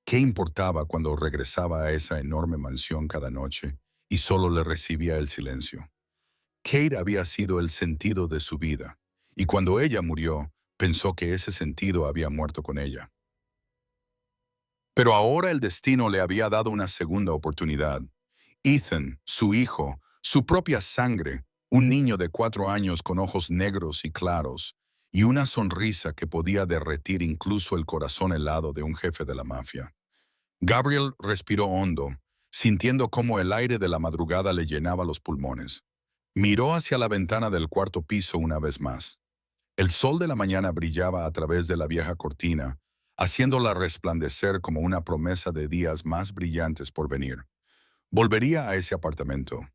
¿Qué importaba cuando regresaba a esa enorme mansión cada noche y solo le recibía el silencio? Kate había sido el sentido de su vida, y cuando ella murió, pensó que ese sentido había muerto con ella. Pero ahora el destino le había dado una segunda oportunidad. Ethan, su hijo, su propia sangre, un niño de 4 años con ojos negros y claros, y una sonrisa que podía derretir incluso el corazón helado de un jefe de la mafia. Gabriel respiró hondo, sintiendo cómo el aire de la madrugada le llenaba los pulmones. Miró hacia la ventana del cuarto piso una vez más. El sol de la mañana brillaba a través de la vieja cortina, haciéndola resplandecer como una promesa de días más brillantes por venir. Volvería a ese apartamento.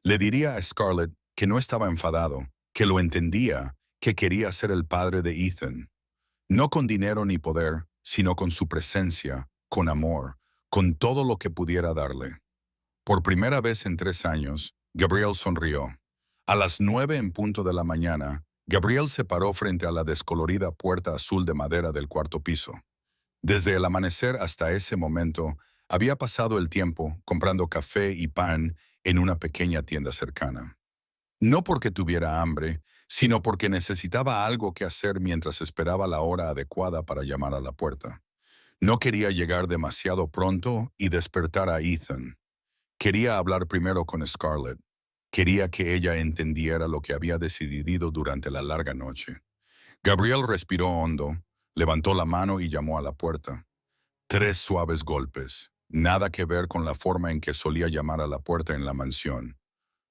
Le diría a Scarlett que no estaba enfadado, que lo entendía, que quería ser el padre de Ethan. No con dinero ni poder, sino con su presencia, con amor, con todo lo que pudiera darle. Por primera vez en 3 años, Gabriel sonrió. A las 9 en punto de la mañana, Gabriel se paró frente a la descolorida puerta azul de madera del cuarto piso. Desde el amanecer hasta ese momento, había pasado el tiempo comprando café y pan en una pequeña tienda cercana. No porque tuviera hambre, sino porque necesitaba algo que hacer mientras esperaba la hora adecuada para llamar a la puerta. No quería llegar demasiado pronto y despertar a Ethan. Quería hablar primero con Scarlett. Quería que ella entendiera lo que había decidido durante la larga noche. Gabriel respiró hondo, levantó la mano y llamó a la puerta. 3 suaves golpes, nada que ver con la forma en que solía llamar a la puerta en la mansión,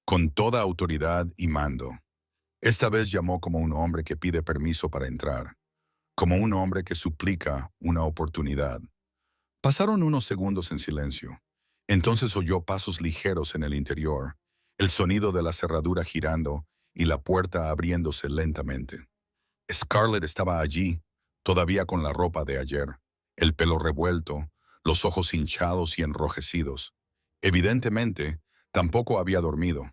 con toda autoridad y mando. Esta vez llamó como un hombre que pide permiso para entrar, como un hombre que suplica una oportunidad. Pasaron unos segundos en silencio. Entonces oyó pasos ligeros en el interior, el sonido de la cerradura girando y la puerta abriéndose lentamente. Scarlett estaba allí, todavía con la ropa de ayer, el pelo revuelto, los ojos hinchados y enrojecidos. Evidentemente, tampoco había dormido.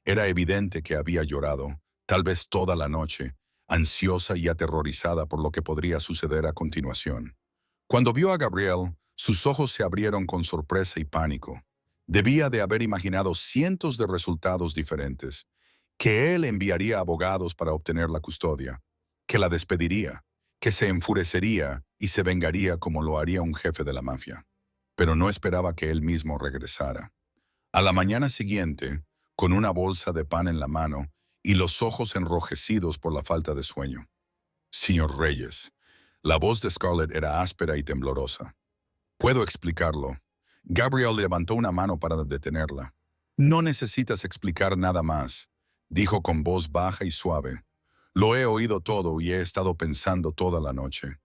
Era evidente que había llorado, tal vez toda la noche, ansiosa y aterrorizada por lo que podría suceder a continuación. Cuando vio a Gabriel, sus ojos se abrieron con sorpresa y pánico. Debía de haber imaginado cientos de resultados diferentes, que él enviaría abogados para obtener la custodia, que la despediría, que se enfurecería y se vengaría como lo haría un jefe de la mafia. Pero no esperaba que él mismo regresara. A la mañana siguiente, con una bolsa de pan en la mano y los ojos enrojecidos por la falta de sueño. Señor Reyes, la voz de Scarlett era áspera y temblorosa. Puedo explicarlo. Gabriel levantó una mano para detenerla. No necesitas explicar nada más, dijo con voz baja y suave. Lo he oído todo y he estado pensando toda la noche.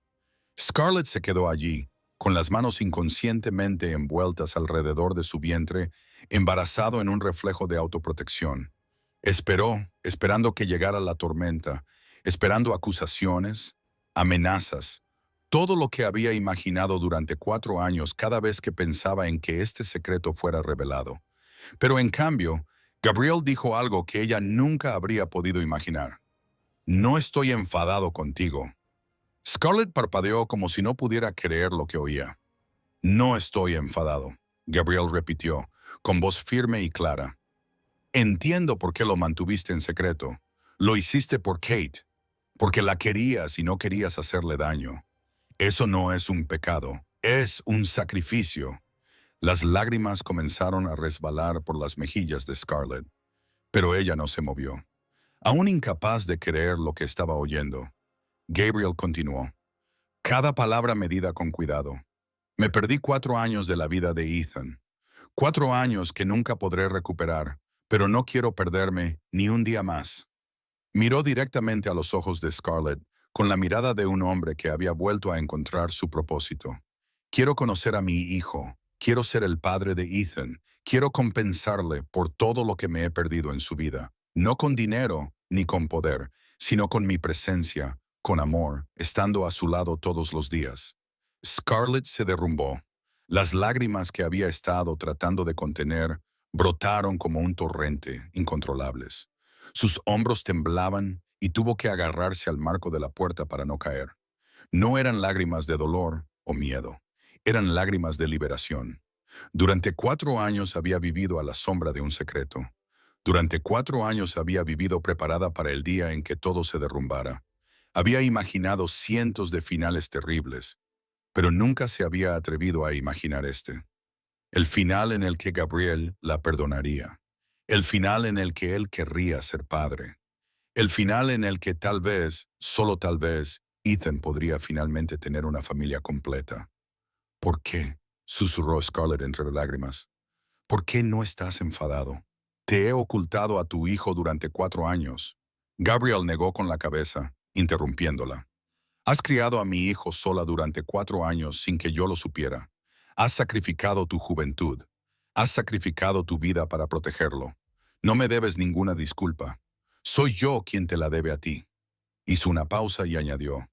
Scarlett se quedó allí, con las manos inconscientemente envueltas alrededor de su vientre, embarazado en un reflejo de autoprotección. Esperó, esperando que llegara la tormenta, esperando acusaciones, amenazas, todo lo que había imaginado durante 4 años cada vez que pensaba en que este secreto fuera revelado. Pero en cambio, Gabriel dijo algo que ella nunca habría podido imaginar. No estoy enfadado contigo. Scarlett parpadeó como si no pudiera creer lo que oía. No estoy enfadado, Gabriel repitió, con voz firme y clara. Entiendo por qué lo mantuviste en secreto. Lo hiciste por Kate, porque la querías y no querías hacerle daño. Eso no es un pecado, es un sacrificio. Las lágrimas comenzaron a resbalar por las mejillas de Scarlett, pero ella no se movió. Aún incapaz de creer lo que estaba oyendo, Gabriel continuó. Cada palabra medida con cuidado. Me perdí 4 años de la vida de Ethan. 4 años que nunca podré recuperar, pero no quiero perderme ni un día más. Miró directamente a los ojos de Scarlett, con la mirada de un hombre que había vuelto a encontrar su propósito. Quiero conocer a mi hijo. Quiero ser el padre de Ethan. Quiero compensarle por todo lo que me he perdido en su vida. No con dinero ni con poder, sino con mi presencia, con amor, estando a su lado todos los días. Scarlett se derrumbó. Las lágrimas que había estado tratando de contener Brotaron como un torrente, incontrolables. Sus hombros temblaban y tuvo que agarrarse al marco de la puerta para no caer. No eran lágrimas de dolor o miedo, eran lágrimas de liberación. Durante 4 años había vivido a la sombra de un secreto. Durante 4 años había vivido preparada para el día en que todo se derrumbara. Había imaginado cientos de finales terribles, pero nunca se había atrevido a imaginar este. El final en el que Gabriel la perdonaría. El final en el que él querría ser padre. El final en el que tal vez, solo tal vez, Ethan podría finalmente tener una familia completa. ¿Por qué?, susurró Scarlett entre lágrimas. ¿Por qué no estás enfadado? Te he ocultado a tu hijo durante 4 años. Gabriel negó con la cabeza, interrumpiéndola. Has criado a mi hijo sola durante 4 años sin que yo lo supiera. Has sacrificado tu juventud. Has sacrificado tu vida para protegerlo. No me debes ninguna disculpa. Soy yo quien te la debe a ti. Hizo una pausa y añadió,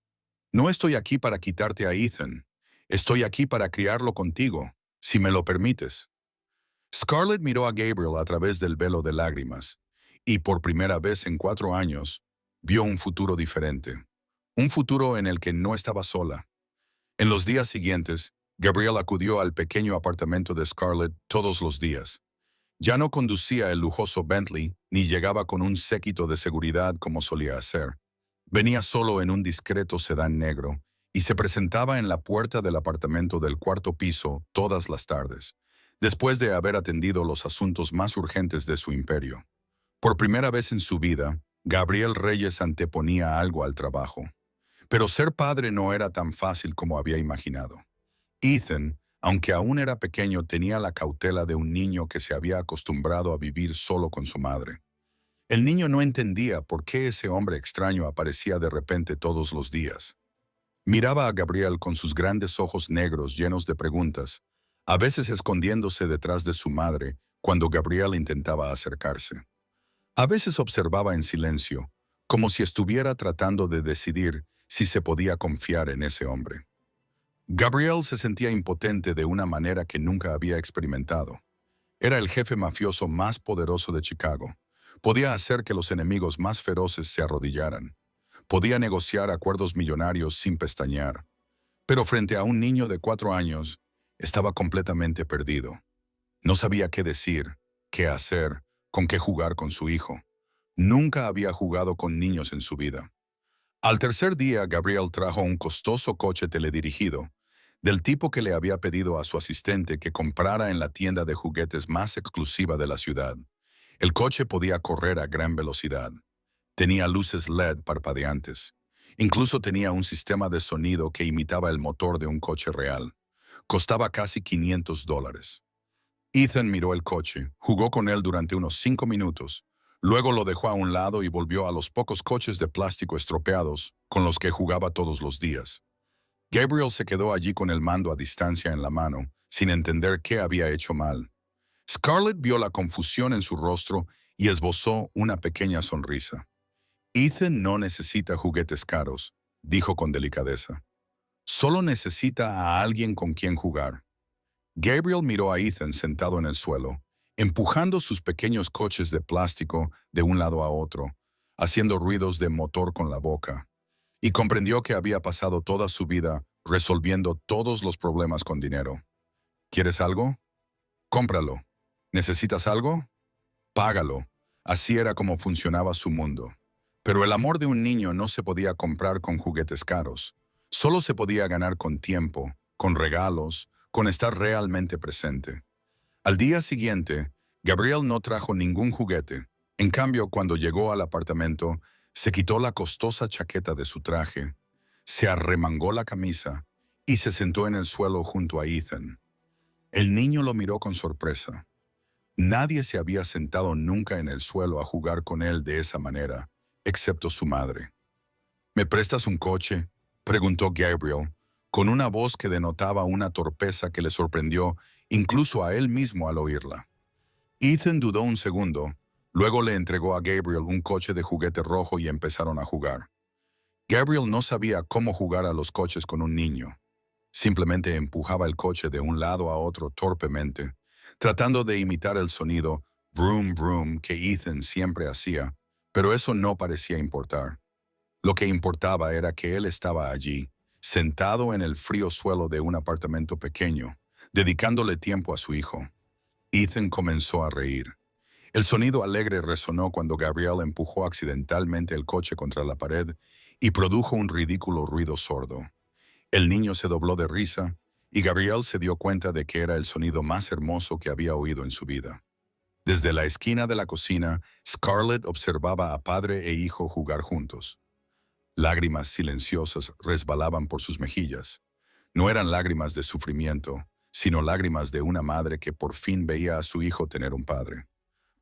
no estoy aquí para quitarte a Ethan. Estoy aquí para criarlo contigo, si me lo permites. Scarlett miró a Gabriel a través del velo de lágrimas, y por primera vez en 4 años, vio un futuro diferente. Un futuro en el que no estaba sola. En los días siguientes, Gabriel acudió al pequeño apartamento de Scarlett todos los días. Ya no conducía el lujoso Bentley ni llegaba con un séquito de seguridad como solía hacer. Venía solo en un discreto sedán negro y se presentaba en la puerta del apartamento del cuarto piso todas las tardes, después de haber atendido los asuntos más urgentes de su imperio. Por primera vez en su vida, Gabriel Reyes anteponía algo al trabajo. Pero ser padre no era tan fácil como había imaginado. Ethan, aunque aún era pequeño, tenía la cautela de un niño que se había acostumbrado a vivir solo con su madre. El niño no entendía por qué ese hombre extraño aparecía de repente todos los días. Miraba a Gabriel con sus grandes ojos negros llenos de preguntas, a veces escondiéndose detrás de su madre cuando Gabriel intentaba acercarse. A veces observaba en silencio, como si estuviera tratando de decidir si se podía confiar en ese hombre. Gabriel se sentía impotente de una manera que nunca había experimentado. Era el jefe mafioso más poderoso de Chicago. Podía hacer que los enemigos más feroces se arrodillaran. Podía negociar acuerdos millonarios sin pestañear. Pero frente a un niño de 4 años, estaba completamente perdido. No sabía qué decir, qué hacer, con qué jugar con su hijo. Nunca había jugado con niños en su vida. Al tercer día, Gabriel trajo un costoso coche teledirigido, del tipo que le había pedido a su asistente que comprara en la tienda de juguetes más exclusiva de la ciudad. El coche podía correr a gran velocidad. Tenía luces LED parpadeantes. Incluso tenía un sistema de sonido que imitaba el motor de un coche real. Costaba casi $500. Ethan miró el coche, jugó con él durante unos 5 minutos, luego lo dejó a un lado y volvió a los pocos coches de plástico estropeados con los que jugaba todos los días. Gabriel se quedó allí con el mando a distancia en la mano, sin entender qué había hecho mal. Scarlett vio la confusión en su rostro y esbozó una pequeña sonrisa. Ethan no necesita juguetes caros, dijo con delicadeza. Solo necesita a alguien con quien jugar. Gabriel miró a Ethan sentado en el suelo, empujando sus pequeños coches de plástico de un lado a otro, haciendo ruidos de motor con la boca, y comprendió que había pasado toda su vida resolviendo todos los problemas con dinero. ¿Quieres algo? Cómpralo. ¿Necesitas algo? Págalo. Así era como funcionaba su mundo. Pero el amor de un niño no se podía comprar con juguetes caros. Solo se podía ganar con tiempo, con regalos, con estar realmente presente. Al día siguiente, Gabriel no trajo ningún juguete. En cambio, cuando llegó al apartamento, se quitó la costosa chaqueta de su traje, se arremangó la camisa y se sentó en el suelo junto a Ethan. El niño lo miró con sorpresa. Nadie se había sentado nunca en el suelo a jugar con él de esa manera, excepto su madre. ¿Me prestas un coche?, preguntó Gabriel, con una voz que denotaba una torpeza que le sorprendió incluso a él mismo al oírla. Ethan dudó un segundo, luego le entregó a Gabriel un coche de juguete rojo y empezaron a jugar. Gabriel no sabía cómo jugar a los coches con un niño. Simplemente empujaba el coche de un lado a otro torpemente, tratando de imitar el sonido vroom vroom que Ethan siempre hacía, pero eso no parecía importar. Lo que importaba era que él estaba allí, sentado en el frío suelo de un apartamento pequeño, dedicándole tiempo a su hijo. Ethan comenzó a reír. El sonido alegre resonó cuando Gabriel empujó accidentalmente el coche contra la pared y produjo un ridículo ruido sordo. El niño se dobló de risa y Gabriel se dio cuenta de que era el sonido más hermoso que había oído en su vida. Desde la esquina de la cocina, Scarlett observaba a padre e hijo jugar juntos. Lágrimas silenciosas resbalaban por sus mejillas. No eran lágrimas de sufrimiento, sino lágrimas de una madre que por fin veía a su hijo tener un padre.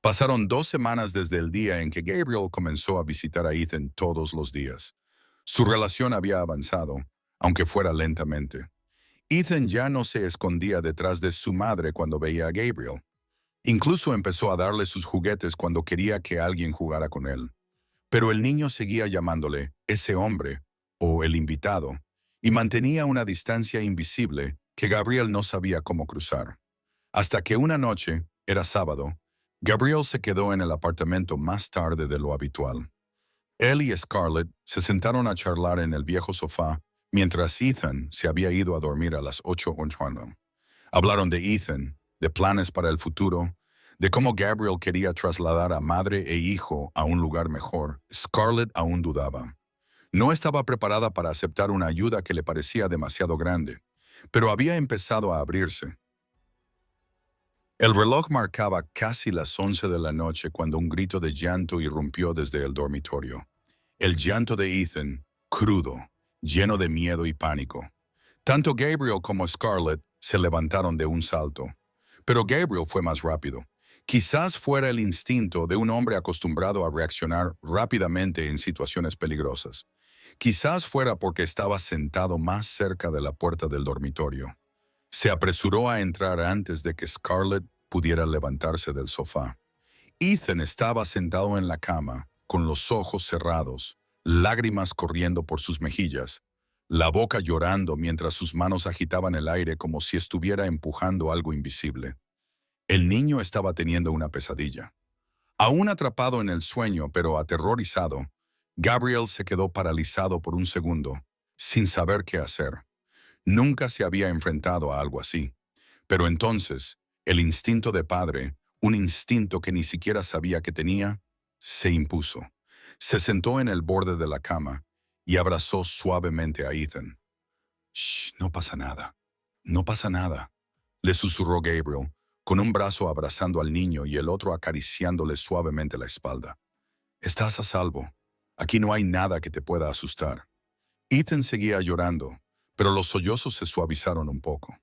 Pasaron 2 semanas desde el día en que Gabriel comenzó a visitar a Ethan todos los días. Su relación había avanzado, aunque fuera lentamente. Ethan ya no se escondía detrás de su madre cuando veía a Gabriel. Incluso empezó a darle sus juguetes cuando quería que alguien jugara con él. Pero el niño seguía llamándole ese hombre o el invitado y mantenía una distancia invisible que Gabriel no sabía cómo cruzar. Hasta que una noche, era sábado, Gabriel se quedó en el apartamento más tarde de lo habitual. Él y Scarlett se sentaron a charlar en el viejo sofá mientras Ethan se había ido a dormir a las 8:30. Hablaron de Ethan, de planes para el futuro, de cómo Gabriel quería trasladar a madre e hijo a un lugar mejor. Scarlett aún dudaba. No estaba preparada para aceptar una ayuda que le parecía demasiado grande, pero había empezado a abrirse. El reloj marcaba casi las 11 de la noche cuando un grito de llanto irrumpió desde el dormitorio. El llanto de Ethan, crudo, lleno de miedo y pánico. Tanto Gabriel como Scarlett se levantaron de un salto. Pero Gabriel fue más rápido. Quizás fuera el instinto de un hombre acostumbrado a reaccionar rápidamente en situaciones peligrosas. Quizás fuera porque estaba sentado más cerca de la puerta del dormitorio. Se apresuró a entrar antes de que Scarlett pudiera levantarse del sofá. Ethan estaba sentado en la cama, con los ojos cerrados, lágrimas corriendo por sus mejillas, la boca llorando mientras sus manos agitaban el aire como si estuviera empujando algo invisible. El niño estaba teniendo una pesadilla. Aún atrapado en el sueño, pero aterrorizado, Gabriel se quedó paralizado por un segundo, sin saber qué hacer. Nunca se había enfrentado a algo así. Pero entonces, el instinto de padre, un instinto que ni siquiera sabía que tenía, se impuso. Se sentó en el borde de la cama y abrazó suavemente a Ethan. «Shh, no pasa nada. No pasa nada», le susurró Gabriel, con un brazo abrazando al niño y el otro acariciándole suavemente la espalda. «Estás a salvo. Aquí no hay nada que te pueda asustar». Ethan seguía llorando, pero los sollozos se suavizaron un poco.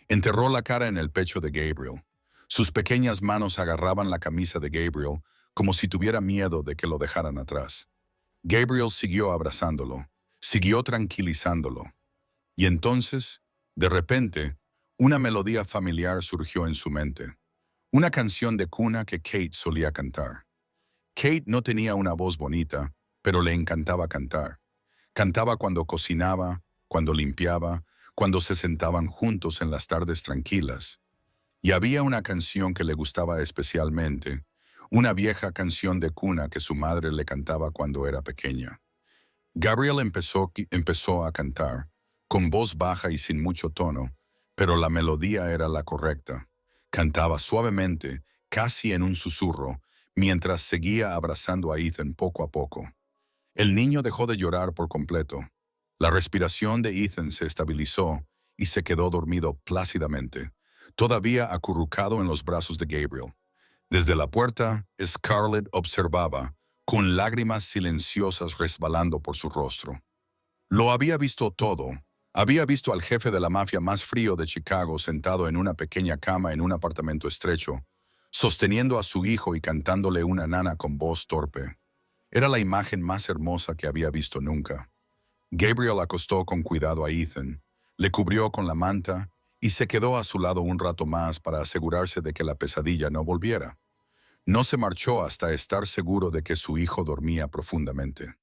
Enterró la cara en el pecho de Gabriel. Sus pequeñas manos agarraban la camisa de Gabriel como si tuviera miedo de que lo dejaran atrás. Gabriel siguió abrazándolo, siguió tranquilizándolo. Y entonces, de repente, una melodía familiar surgió en su mente. Una canción de cuna que Kate solía cantar. Kate no tenía una voz bonita, pero le encantaba cantar. Cantaba cuando cocinaba, cuando limpiaba, cuando se sentaban juntos en las tardes tranquilas. Y había una canción que le gustaba especialmente, una vieja canción de cuna que su madre le cantaba cuando era pequeña. Gabriel empezó a cantar, con voz baja y sin mucho tono, pero la melodía era la correcta. Cantaba suavemente, casi en un susurro, mientras seguía abrazando a Ethan poco a poco. El niño dejó de llorar por completo. La respiración de Ethan se estabilizó y se quedó dormido plácidamente, todavía acurrucado en los brazos de Gabriel. Desde la puerta, Scarlett observaba, con lágrimas silenciosas resbalando por su rostro. Lo había visto todo. Había visto al jefe de la mafia más frío de Chicago sentado en una pequeña cama en un apartamento estrecho, sosteniendo a su hijo y cantándole una nana con voz torpe. Era la imagen más hermosa que había visto nunca. Gabriel acostó con cuidado a Ethan, le cubrió con la manta y se quedó a su lado un rato más para asegurarse de que la pesadilla no volviera. No se marchó hasta estar seguro de que su hijo dormía profundamente.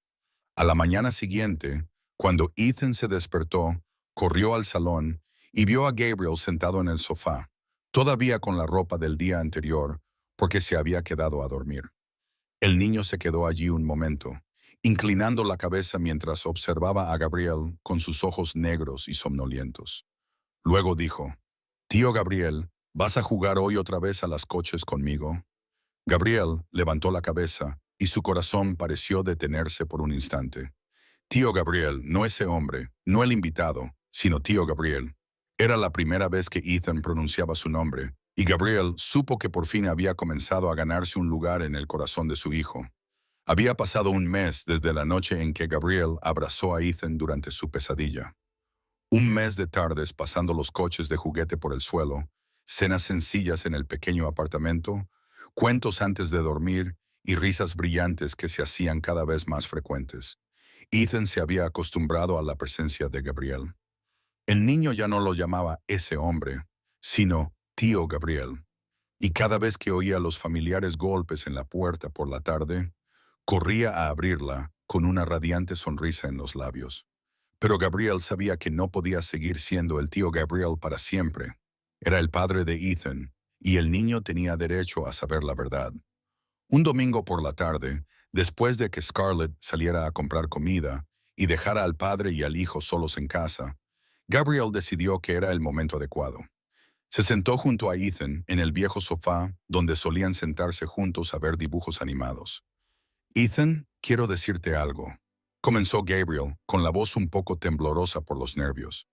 A la mañana siguiente, cuando Ethan se despertó, corrió al salón y vio a Gabriel sentado en el sofá, todavía con la ropa del día anterior, porque se había quedado a dormir. El niño se quedó allí un momento, inclinando la cabeza mientras observaba a Gabriel con sus ojos negros y somnolientos. Luego dijo, «Tío Gabriel, ¿vas a jugar hoy otra vez a las coches conmigo?» Gabriel levantó la cabeza y su corazón pareció detenerse por un instante. Tío Gabriel, no ese hombre, no el invitado, sino tío Gabriel. Era la primera vez que Ethan pronunciaba su nombre, y Gabriel supo que por fin había comenzado a ganarse un lugar en el corazón de su hijo. Había pasado un mes desde la noche en que Gabriel abrazó a Ethan durante su pesadilla. Un mes de tardes pasando los coches de juguete por el suelo, cenas sencillas en el pequeño apartamento, cuentos antes de dormir y risas brillantes que se hacían cada vez más frecuentes. Ethan se había acostumbrado a la presencia de Gabriel. El niño ya no lo llamaba ese hombre, sino tío Gabriel. Y cada vez que oía los familiares golpes en la puerta por la tarde, corría a abrirla con una radiante sonrisa en los labios. Pero Gabriel sabía que no podía seguir siendo el tío Gabriel para siempre. Era el padre de Ethan, y el niño tenía derecho a saber la verdad. Un domingo por la tarde, después de que Scarlett saliera a comprar comida y dejara al padre y al hijo solos en casa, Gabriel decidió que era el momento adecuado. Se sentó junto a Ethan en el viejo sofá donde solían sentarse juntos a ver dibujos animados. «Ethan, quiero decirte algo», comenzó Gabriel, con la voz un poco temblorosa por los nervios.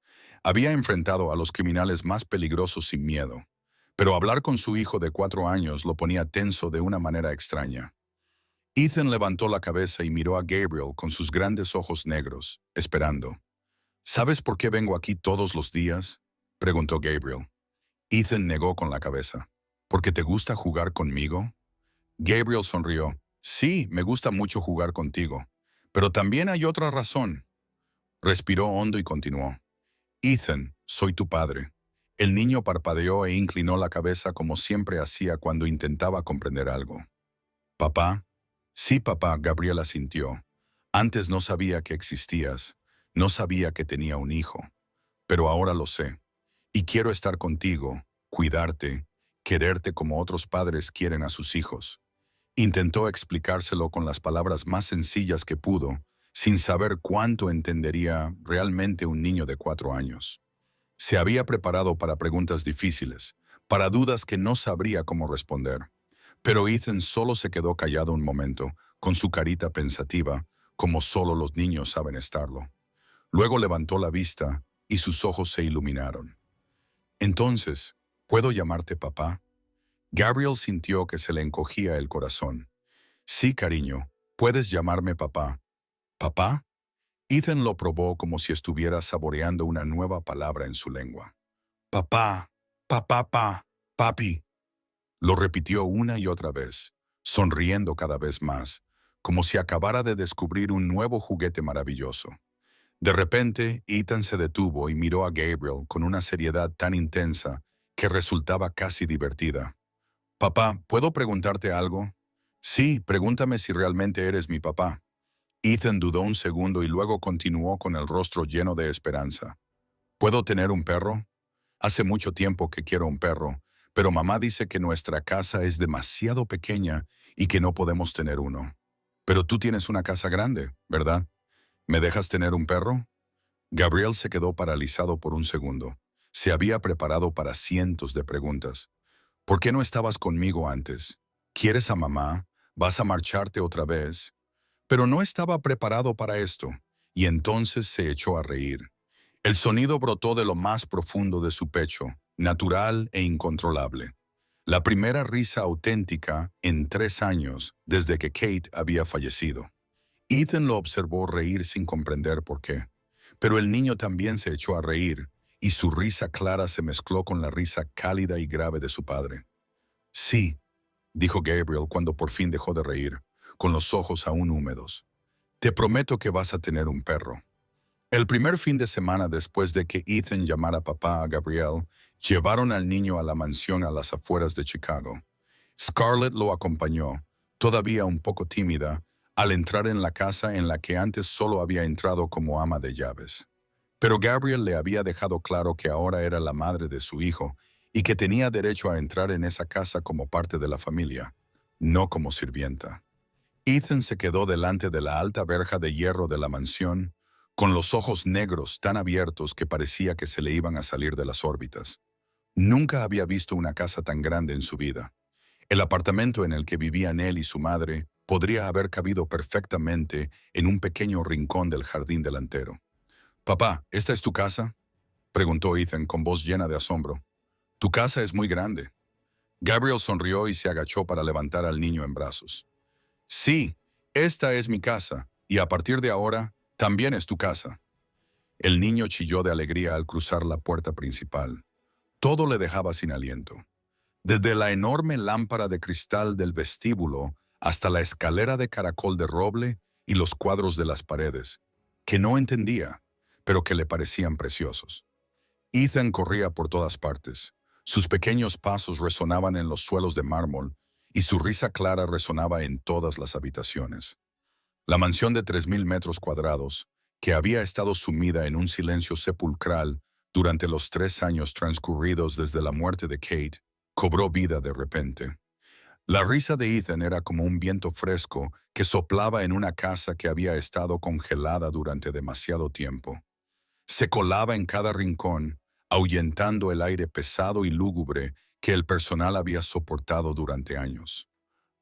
Había enfrentado a los criminales más peligrosos sin miedo, pero hablar con su hijo de 4 años lo ponía tenso de una manera extraña. Ethan levantó la cabeza y miró a Gabriel con sus grandes ojos negros, esperando. «¿Sabes por qué vengo aquí todos los días?», preguntó Gabriel. Ethan negó con la cabeza. «¿Porque te gusta jugar conmigo?». Gabriel sonrió. «Sí, me gusta mucho jugar contigo. Pero también hay otra razón». Respiró hondo y continuó. «Ethan, soy tu padre». El niño parpadeó e inclinó la cabeza como siempre hacía cuando intentaba comprender algo. «¿Papá?» «Sí, papá», Gabriel asintió. «Antes no sabía que existías. No sabía que tenía un hijo. Pero ahora lo sé. Y quiero estar contigo, cuidarte, quererte como otros padres quieren a sus hijos». Intentó explicárselo con las palabras más sencillas que pudo, sin saber cuánto entendería realmente un niño de 4 años. Se había preparado para preguntas difíciles, para dudas que no sabría cómo responder. Pero Ethan solo se quedó callado un momento, con su carita pensativa, como solo los niños saben estarlo. Luego levantó la vista y sus ojos se iluminaron. «Entonces, ¿puedo llamarte papá?». Gabriel sintió que se le encogía el corazón. «Sí, cariño, puedes llamarme papá». «¿Papá?». Ethan lo probó como si estuviera saboreando una nueva palabra en su lengua. «Papá, papá, papi». Lo repitió una y otra vez, sonriendo cada vez más, como si acabara de descubrir un nuevo juguete maravilloso. De repente, Ethan se detuvo y miró a Gabriel con una seriedad tan intensa que resultaba casi divertida. «Papá, ¿puedo preguntarte algo?». «Sí, pregúntame si realmente eres mi papá». Ethan dudó un segundo y luego continuó con el rostro lleno de esperanza. «¿Puedo tener un perro? Hace mucho tiempo que quiero un perro, pero mamá dice que nuestra casa es demasiado pequeña y que no podemos tener uno. Pero tú tienes una casa grande, ¿verdad? ¿Me dejas tener un perro?». Gabriel se quedó paralizado por un segundo. Se había preparado para cientos de preguntas. «¿Por qué no estabas conmigo antes? ¿Quieres a mamá? ¿Vas a marcharte otra vez?». Pero no estaba preparado para esto, y entonces se echó a reír. El sonido brotó de lo más profundo de su pecho, natural e incontrolable. La primera risa auténtica en 3 años desde que Kate había fallecido. Ethan lo observó reír sin comprender por qué. Pero el niño también se echó a reír, y su risa clara se mezcló con la risa cálida y grave de su padre. «Sí», dijo Gabriel cuando por fin dejó de reír, con los ojos aún húmedos. «Te prometo que vas a tener un perro». El primer fin de semana después de que Ethan llamara papá a Gabriel, llevaron al niño a la mansión a las afueras de Chicago. Scarlett lo acompañó, todavía un poco tímida, al entrar en la casa en la que antes solo había entrado como ama de llaves. Pero Gabriel le había dejado claro que ahora era la madre de su hijo y que tenía derecho a entrar en esa casa como parte de la familia, no como sirvienta. Ethan se quedó delante de la alta verja de hierro de la mansión, con los ojos negros tan abiertos que parecía que se le iban a salir de las órbitas. Nunca había visto una casa tan grande en su vida. El apartamento en el que vivían él y su madre podría haber cabido perfectamente en un pequeño rincón del jardín delantero. «Papá, ¿esta es tu casa?», preguntó Ethan con voz llena de asombro. «Tu casa es muy grande». Gabriel sonrió y se agachó para levantar al niño en brazos. «Sí, esta es mi casa, y a partir de ahora, también es tu casa». El niño chilló de alegría al cruzar la puerta principal. Todo le dejaba sin aliento. Desde la enorme lámpara de cristal del vestíbulo hasta la escalera de caracol de roble y los cuadros de las paredes, que no entendía, pero que le parecían preciosos. Ethan corría por todas partes. Sus pequeños pasos resonaban en los suelos de mármol y su risa clara resonaba en todas las habitaciones. La mansión de 3.000 metros cuadrados, que había estado sumida en un silencio sepulcral durante los 3 años transcurridos desde la muerte de Kate, cobró vida de repente. La risa de Ethan era como un viento fresco que soplaba en una casa que había estado congelada durante demasiado tiempo. Se colaba en cada rincón, ahuyentando el aire pesado y lúgubre que el personal había soportado durante años.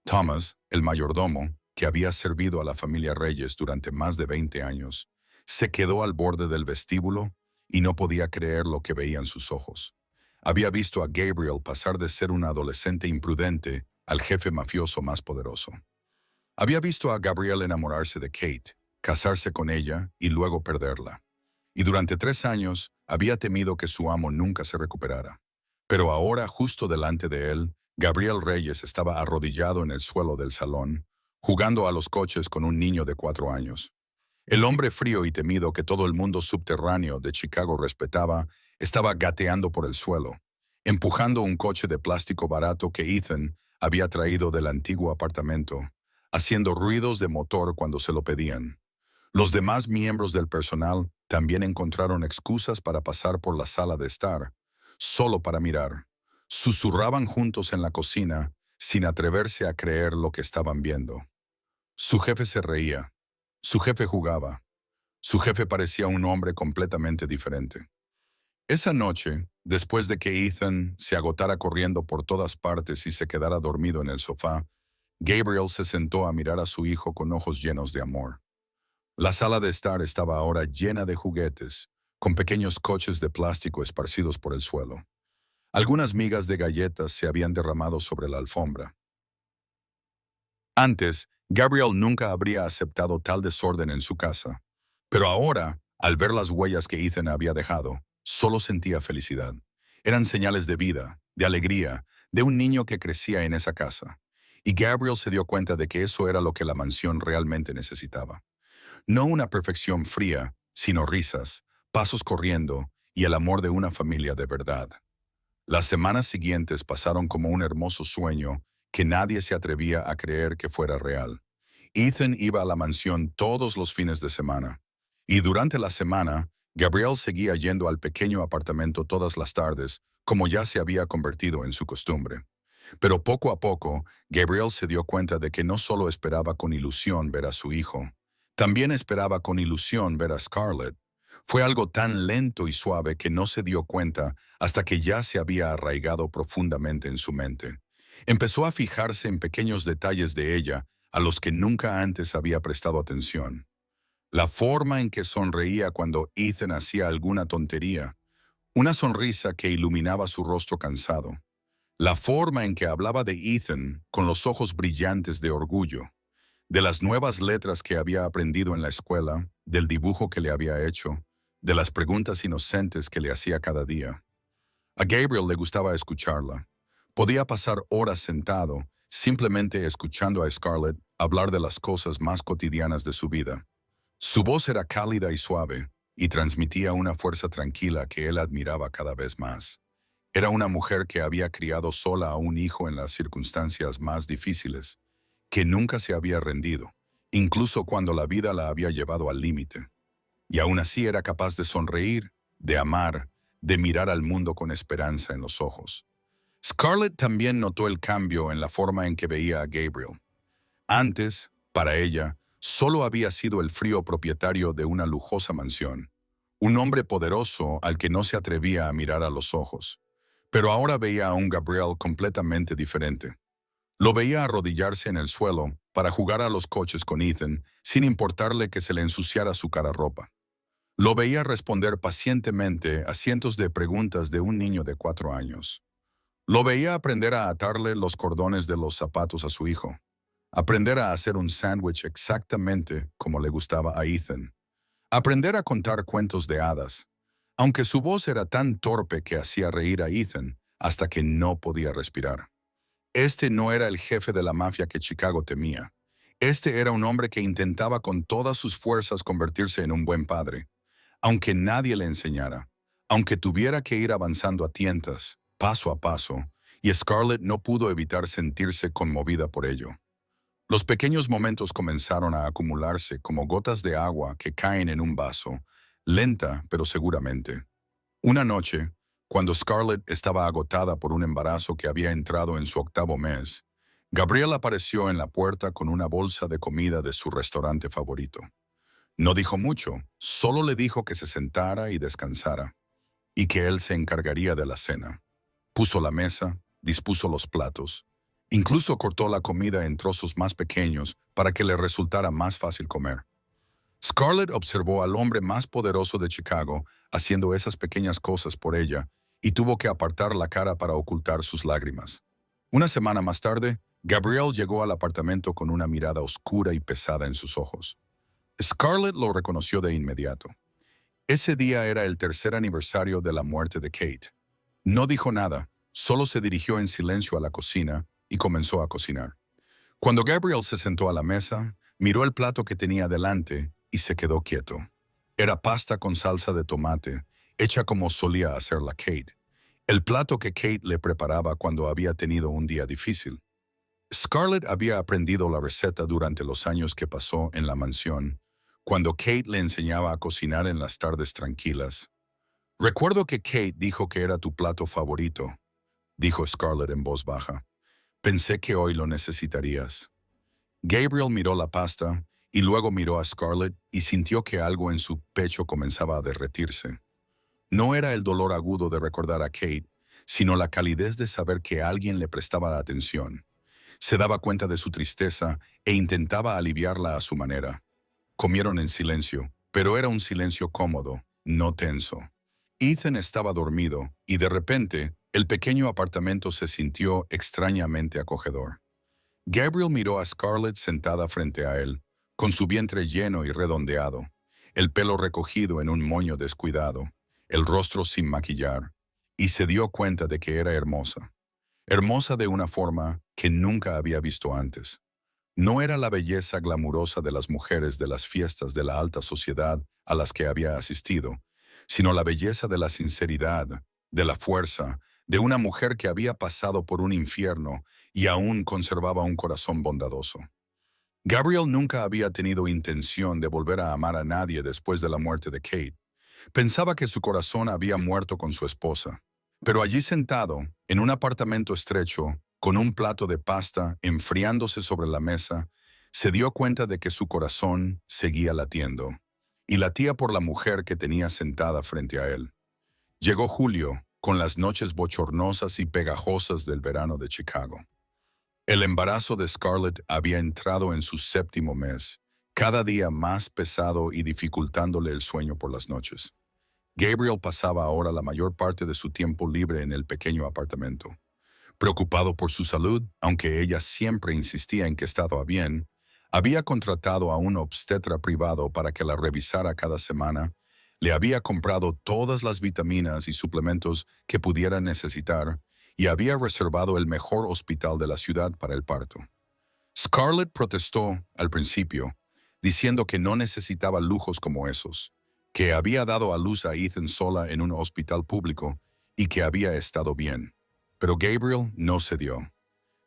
Thomas, el mayordomo, que había servido a la familia Reyes durante más de 20 años, se quedó al borde del vestíbulo y no podía creer lo que veían sus ojos. Había visto a Gabriel pasar de ser un adolescente imprudente al jefe mafioso más poderoso. Había visto a Gabriel enamorarse de Kate, casarse con ella y luego perderla. Y durante 3 años había temido que su amo nunca se recuperara. Pero ahora, justo delante de él, Gabriel Reyes estaba arrodillado en el suelo del salón, jugando a los coches con un niño de 4 años. El hombre frío y temido que todo el mundo subterráneo de Chicago respetaba, estaba gateando por el suelo, empujando un coche de plástico barato que Ethan había traído del antiguo apartamento, haciendo ruidos de motor cuando se lo pedían. Los demás miembros del personal también encontraron excusas para pasar por la sala de estar, solo para mirar. Susurraban juntos en la cocina, sin atreverse a creer lo que estaban viendo. Su jefe se reía. Su jefe jugaba. Su jefe parecía un hombre completamente diferente. Esa noche, después de que Ethan se agotara corriendo por todas partes y se quedara dormido en el sofá, Gabriel se sentó a mirar a su hijo con ojos llenos de amor. La sala de estar estaba ahora llena de juguetes, con pequeños coches de plástico esparcidos por el suelo. Algunas migas de galletas se habían derramado sobre la alfombra. Antes, Gabriel nunca habría aceptado tal desorden en su casa. Pero ahora, al ver las huellas que Ethan había dejado, solo sentía felicidad. Eran señales de vida, de alegría, de un niño que crecía en esa casa. Y Gabriel se dio cuenta de que eso era lo que la mansión realmente necesitaba. No una perfección fría, sino risas, pasos corriendo y el amor de una familia de verdad. Las semanas siguientes pasaron como un hermoso sueño que nadie se atrevía a creer que fuera real. Ethan iba a la mansión todos los fines de semana. Y durante la semana, Gabriel seguía yendo al pequeño apartamento todas las tardes, como ya se había convertido en su costumbre. Pero poco a poco, Gabriel se dio cuenta de que no solo esperaba con ilusión ver a su hijo, también esperaba con ilusión ver a Scarlett. Fue algo tan lento y suave que no se dio cuenta hasta que ya se había arraigado profundamente en su mente. Empezó a fijarse en pequeños detalles de ella a los que nunca antes había prestado atención. La forma en que sonreía cuando Ethan hacía alguna tontería, una sonrisa que iluminaba su rostro cansado. La forma en que hablaba de Ethan con los ojos brillantes de orgullo, de las nuevas letras que había aprendido en la escuela, del dibujo que le había hecho, de las preguntas inocentes que le hacía cada día. A Gabriel le gustaba escucharla. Podía pasar horas sentado, simplemente escuchando a Scarlett hablar de las cosas más cotidianas de su vida. Su voz era cálida y suave, y transmitía una fuerza tranquila que él admiraba cada vez más. Era una mujer que había criado sola a un hijo en las circunstancias más difíciles, que nunca se había rendido, incluso cuando la vida la había llevado al límite. Y aún así era capaz de sonreír, de amar, de mirar al mundo con esperanza en los ojos. Scarlett también notó el cambio en la forma en que veía a Gabriel. Antes, para ella, solo había sido el frío propietario de una lujosa mansión, un hombre poderoso al que no se atrevía a mirar a los ojos. Pero ahora veía a un Gabriel completamente diferente. Lo veía arrodillarse en el suelo para jugar a los coches con Ethan sin importarle que se le ensuciara su cara ropa. Lo veía responder pacientemente a cientos de preguntas de un niño de 4 años. Lo veía aprender a atarle los cordones de los zapatos a su hijo. Aprender a hacer un sándwich exactamente como le gustaba a Ethan. Aprender a contar cuentos de hadas, aunque su voz era tan torpe que hacía reír a Ethan hasta que no podía respirar. Este no era el jefe de la mafia que Chicago temía. Este era un hombre que intentaba con todas sus fuerzas convertirse en un buen padre, aunque nadie le enseñara, aunque tuviera que ir avanzando a tientas, paso a paso, y Scarlett no pudo evitar sentirse conmovida por ello. Los pequeños momentos comenzaron a acumularse como gotas de agua que caen en un vaso, lenta pero seguramente. Una noche, cuando Scarlett estaba agotada por un embarazo que había entrado en su 8º mes, Gabriel apareció en la puerta con una bolsa de comida de su restaurante favorito. No dijo mucho, solo le dijo que se sentara y descansara, y que él se encargaría de la cena. Puso la mesa, dispuso los platos, incluso cortó la comida en trozos más pequeños para que le resultara más fácil comer. Scarlett observó al hombre más poderoso de Chicago haciendo esas pequeñas cosas por ella y tuvo que apartar la cara para ocultar sus lágrimas. Una semana más tarde, Gabriel llegó al apartamento con una mirada oscura y pesada en sus ojos. Scarlett lo reconoció de inmediato. Ese día era el 3er aniversario de la muerte de Kate. No dijo nada, solo se dirigió en silencio a la cocina y comenzó a cocinar. Cuando Gabriel se sentó a la mesa, miró el plato que tenía delante y se quedó quieto. Era pasta con salsa de tomate, hecha como solía hacerla Kate. El plato que Kate le preparaba cuando había tenido un día difícil. Scarlett había aprendido la receta durante los años que pasó en la mansión, cuando Kate le enseñaba a cocinar en las tardes tranquilas. Recuerdo que Kate dijo que era tu plato favorito, dijo Scarlett en voz baja. Pensé que hoy lo necesitarías. Gabriel miró la pasta y luego miró a Scarlett y sintió que algo en su pecho comenzaba a derretirse. No era el dolor agudo de recordar a Kate, sino la calidez de saber que alguien le prestaba la atención. Se daba cuenta de su tristeza e intentaba aliviarla a su manera. Comieron en silencio, pero era un silencio cómodo, no tenso. Ethan estaba dormido y de repente el pequeño apartamento se sintió extrañamente acogedor. Gabriel miró a Scarlett sentada frente a él, con su vientre lleno y redondeado, el pelo recogido en un moño descuidado, el rostro sin maquillar, y se dio cuenta de que era hermosa. Hermosa de una forma que nunca había visto antes. No era la belleza glamurosa de las mujeres de las fiestas de la alta sociedad a las que había asistido, sino la belleza de la sinceridad, de la fuerza, de una mujer que había pasado por un infierno y aún conservaba un corazón bondadoso. Gabriel nunca había tenido intención de volver a amar a nadie después de la muerte de Kate. Pensaba que su corazón había muerto con su esposa. Pero allí sentado, en un apartamento estrecho, con un plato de pasta enfriándose sobre la mesa, se dio cuenta de que su corazón seguía latiendo, y latía por la mujer que tenía sentada frente a él. Llegó julio, con las noches bochornosas y pegajosas del verano de Chicago. El embarazo de Scarlett había entrado en su 7º mes, cada día más pesado y dificultándole el sueño por las noches. Gabriel pasaba ahora la mayor parte de su tiempo libre en el pequeño apartamento. Preocupado por su salud, aunque ella siempre insistía en que estaba bien, había contratado a un obstetra privado para que la revisara cada semana, le había comprado todas las vitaminas y suplementos que pudiera necesitar y había reservado el mejor hospital de la ciudad para el parto. Scarlett protestó al principio, diciendo que no necesitaba lujos como esos, que había dado a luz a Ethan sola en un hospital público y que había estado bien. Pero Gabriel no cedió.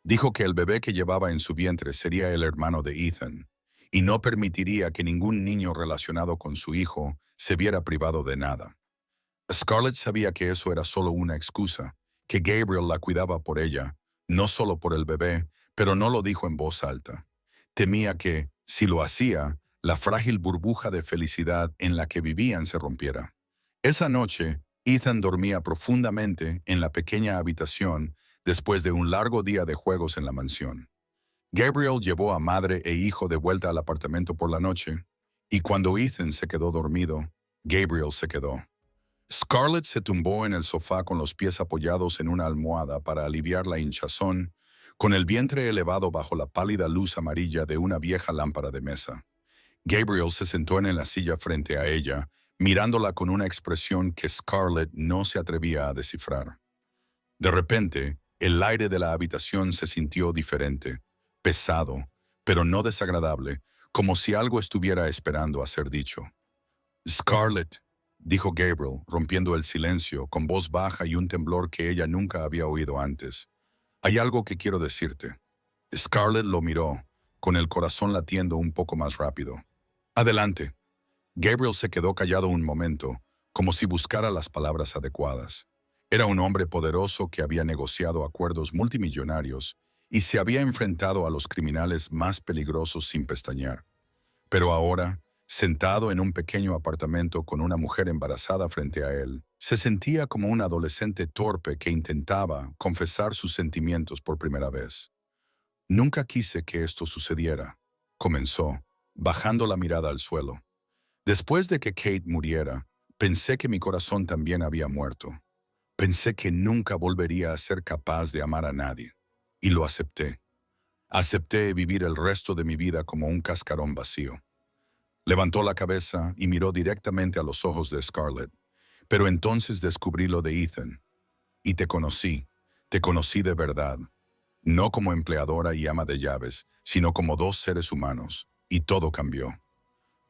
Dijo que el bebé que llevaba en su vientre sería el hermano de Ethan, y no permitiría que ningún niño relacionado con su hijo se viera privado de nada. Scarlett sabía que eso era solo una excusa, que Gabriel la cuidaba por ella, no solo por el bebé, pero no lo dijo en voz alta. Temía que, si lo hacía, la frágil burbuja de felicidad en la que vivían se rompiera. Esa noche, Ethan dormía profundamente en la pequeña habitación después de un largo día de juegos en la mansión. Gabriel llevó a madre e hijo de vuelta al apartamento por la noche, y cuando Ethan se quedó dormido, Gabriel se quedó. Scarlett se tumbó en el sofá con los pies apoyados en una almohada para aliviar la hinchazón, con el vientre elevado bajo la pálida luz amarilla de una vieja lámpara de mesa. Gabriel se sentó en la silla frente a ella, mirándola con una expresión que Scarlett no se atrevía a descifrar. De repente, el aire de la habitación se sintió diferente, pesado, pero no desagradable, como si algo estuviera esperando a ser dicho. Scarlett, dijo Gabriel, rompiendo el silencio, con voz baja y un temblor que ella nunca había oído antes. Hay algo que quiero decirte. Scarlett lo miró, con el corazón latiendo un poco más rápido. Adelante. Gabriel se quedó callado un momento, como si buscara las palabras adecuadas. Era un hombre poderoso que había negociado acuerdos multimillonarios y se había enfrentado a los criminales más peligrosos sin pestañear. Pero ahora, sentado en un pequeño apartamento con una mujer embarazada frente a él, se sentía como un adolescente torpe que intentaba confesar sus sentimientos por primera vez. Nunca quise que esto sucediera, comenzó, bajando la mirada al suelo. Después de que Kate muriera, pensé que mi corazón también había muerto. Pensé que nunca volvería a ser capaz de amar a nadie. Y lo acepté. Acepté vivir el resto de mi vida como un cascarón vacío. Levantó la cabeza y miró directamente a los ojos de Scarlett. Pero entonces descubrí lo de Ethan. Y te conocí de verdad. No como empleadora y ama de llaves, sino como dos seres humanos. Y todo cambió.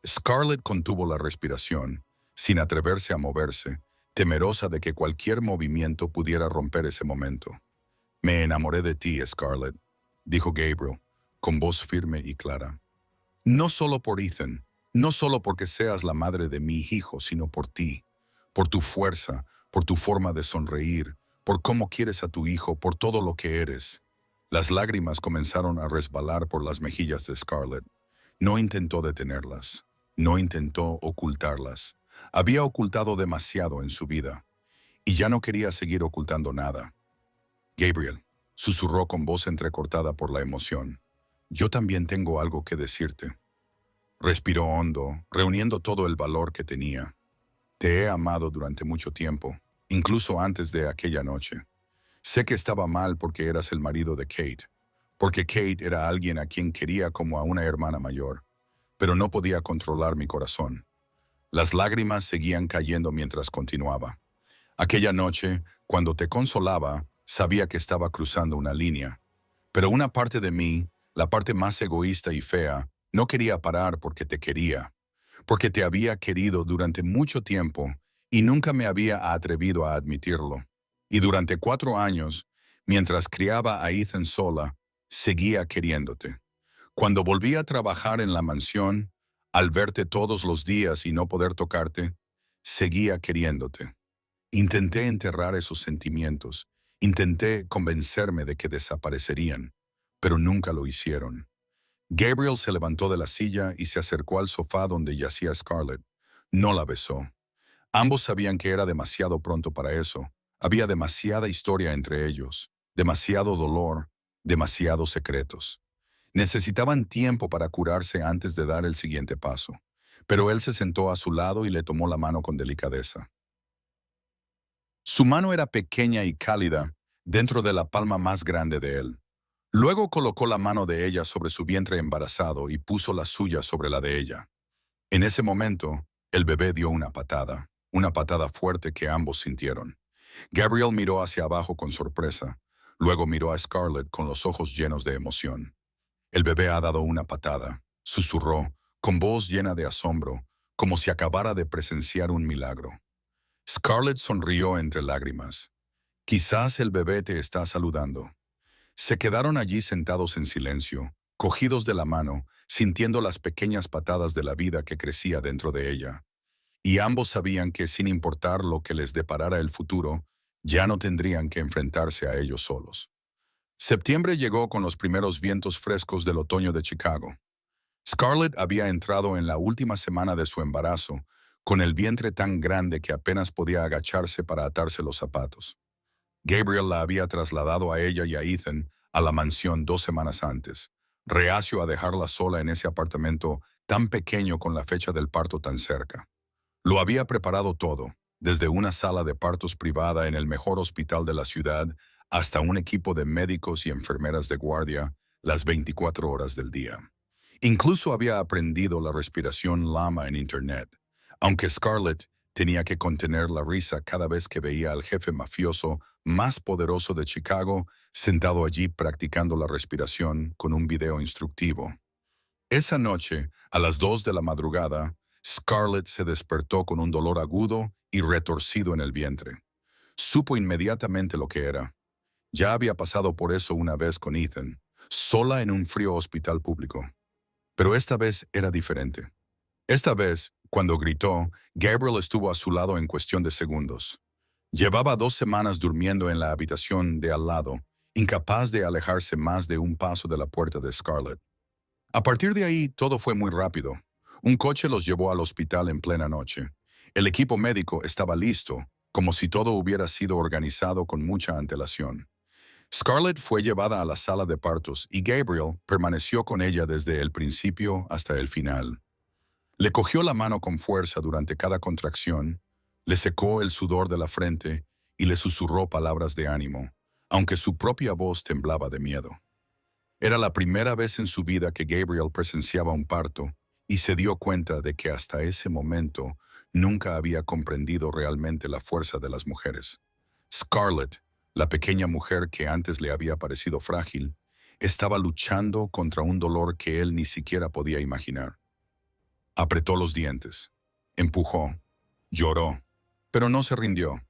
Scarlett contuvo la respiración, sin atreverse a moverse, temerosa de que cualquier movimiento pudiera romper ese momento. Me enamoré de ti, Scarlett, dijo Gabriel, con voz firme y clara. No solo por Ethan, no solo porque seas la madre de mi hijo, sino por ti, por tu fuerza, por tu forma de sonreír, por cómo quieres a tu hijo, por todo lo que eres. Las lágrimas comenzaron a resbalar por las mejillas de Scarlett. No intentó detenerlas, no intentó ocultarlas. Había ocultado demasiado en su vida, y ya no quería seguir ocultando nada. Gabriel, susurró con voz entrecortada por la emoción. Yo también tengo algo que decirte. Respiró hondo, reuniendo todo el valor que tenía. Te he amado durante mucho tiempo, incluso antes de aquella noche. Sé que estaba mal porque eras el marido de Kate, porque Kate era alguien a quien quería como a una hermana mayor, pero no podía controlar mi corazón. Las lágrimas seguían cayendo mientras continuaba. Aquella noche, cuando te consolaba, sabía que estaba cruzando una línea. Pero una parte de mí, la parte más egoísta y fea, no quería parar porque te quería, porque te había querido durante mucho tiempo y nunca me había atrevido a admitirlo. Y durante 4 años, mientras criaba a Ethan sola, seguía queriéndote. Cuando volví a trabajar en la mansión, al verte todos los días y no poder tocarte, seguía queriéndote. Intenté enterrar esos sentimientos, intenté convencerme de que desaparecerían, pero nunca lo hicieron. Gabriel se levantó de la silla y se acercó al sofá donde yacía Scarlett. No la besó. Ambos sabían que era demasiado pronto para eso. Había demasiada historia entre ellos, demasiado dolor, demasiados secretos. Necesitaban tiempo para curarse antes de dar el siguiente paso. Pero él se sentó a su lado y le tomó la mano con delicadeza. Su mano era pequeña y cálida, dentro de la palma más grande de él. Luego colocó la mano de ella sobre su vientre embarazado y puso la suya sobre la de ella. En ese momento, el bebé dio una patada fuerte que ambos sintieron. Gabriel miró hacia abajo con sorpresa, luego miró a Scarlett con los ojos llenos de emoción. El bebé ha dado una patada, susurró, con voz llena de asombro, como si acabara de presenciar un milagro. Scarlett sonrió entre lágrimas. Quizás el bebé te está saludando. Se quedaron allí sentados en silencio, cogidos de la mano, sintiendo las pequeñas patadas de la vida que crecía dentro de ella. y ambos sabían que sin importar lo que les deparara el futuro, ya no tendrían que enfrentarse a ellos solos. Septiembre llegó con los primeros vientos frescos del otoño de Chicago. Scarlett había entrado en la última semana de su embarazo, con el vientre tan grande que apenas podía agacharse para atarse los zapatos. Gabriel la había trasladado a ella y a Ethan a la mansión 2 semanas antes, reacio a dejarla sola en ese apartamento tan pequeño con la fecha del parto tan cerca. Lo había preparado todo, desde una sala de partos privada en el mejor hospital de la ciudad hasta un equipo de médicos y enfermeras de guardia las 24 horas del día. Incluso había aprendido la respiración Lama en Internet, aunque Scarlett tenía que contener la risa cada vez que veía al jefe mafioso más poderoso de Chicago sentado allí practicando la respiración con un video instructivo. Esa noche, a las 2 de la madrugada, Scarlett se despertó con un dolor agudo y retorcido en el vientre. Supo inmediatamente lo que era. Ya había pasado por eso una vez con Ethan, sola en un frío hospital público. Pero esta vez era diferente. Esta vez, cuando gritó, Gabriel estuvo a su lado en cuestión de segundos. Llevaba 2 semanas durmiendo en la habitación de al lado, incapaz de alejarse más de un paso de la puerta de Scarlett. A partir de ahí, todo fue muy rápido. Un coche los llevó al hospital en plena noche. El equipo médico estaba listo, como si todo hubiera sido organizado con mucha antelación. Scarlett fue llevada a la sala de partos y Gabriel permaneció con ella desde el principio hasta el final. Le cogió la mano con fuerza durante cada contracción, le secó el sudor de la frente y le susurró palabras de ánimo, aunque su propia voz temblaba de miedo. Era la primera vez en su vida que Gabriel presenciaba un parto y se dio cuenta de que hasta ese momento nunca había comprendido realmente la fuerza de las mujeres. Scarlett, la pequeña mujer que antes le había parecido frágil, estaba luchando contra un dolor que él ni siquiera podía imaginar. Apretó los dientes, empujó, lloró, pero no se rindió.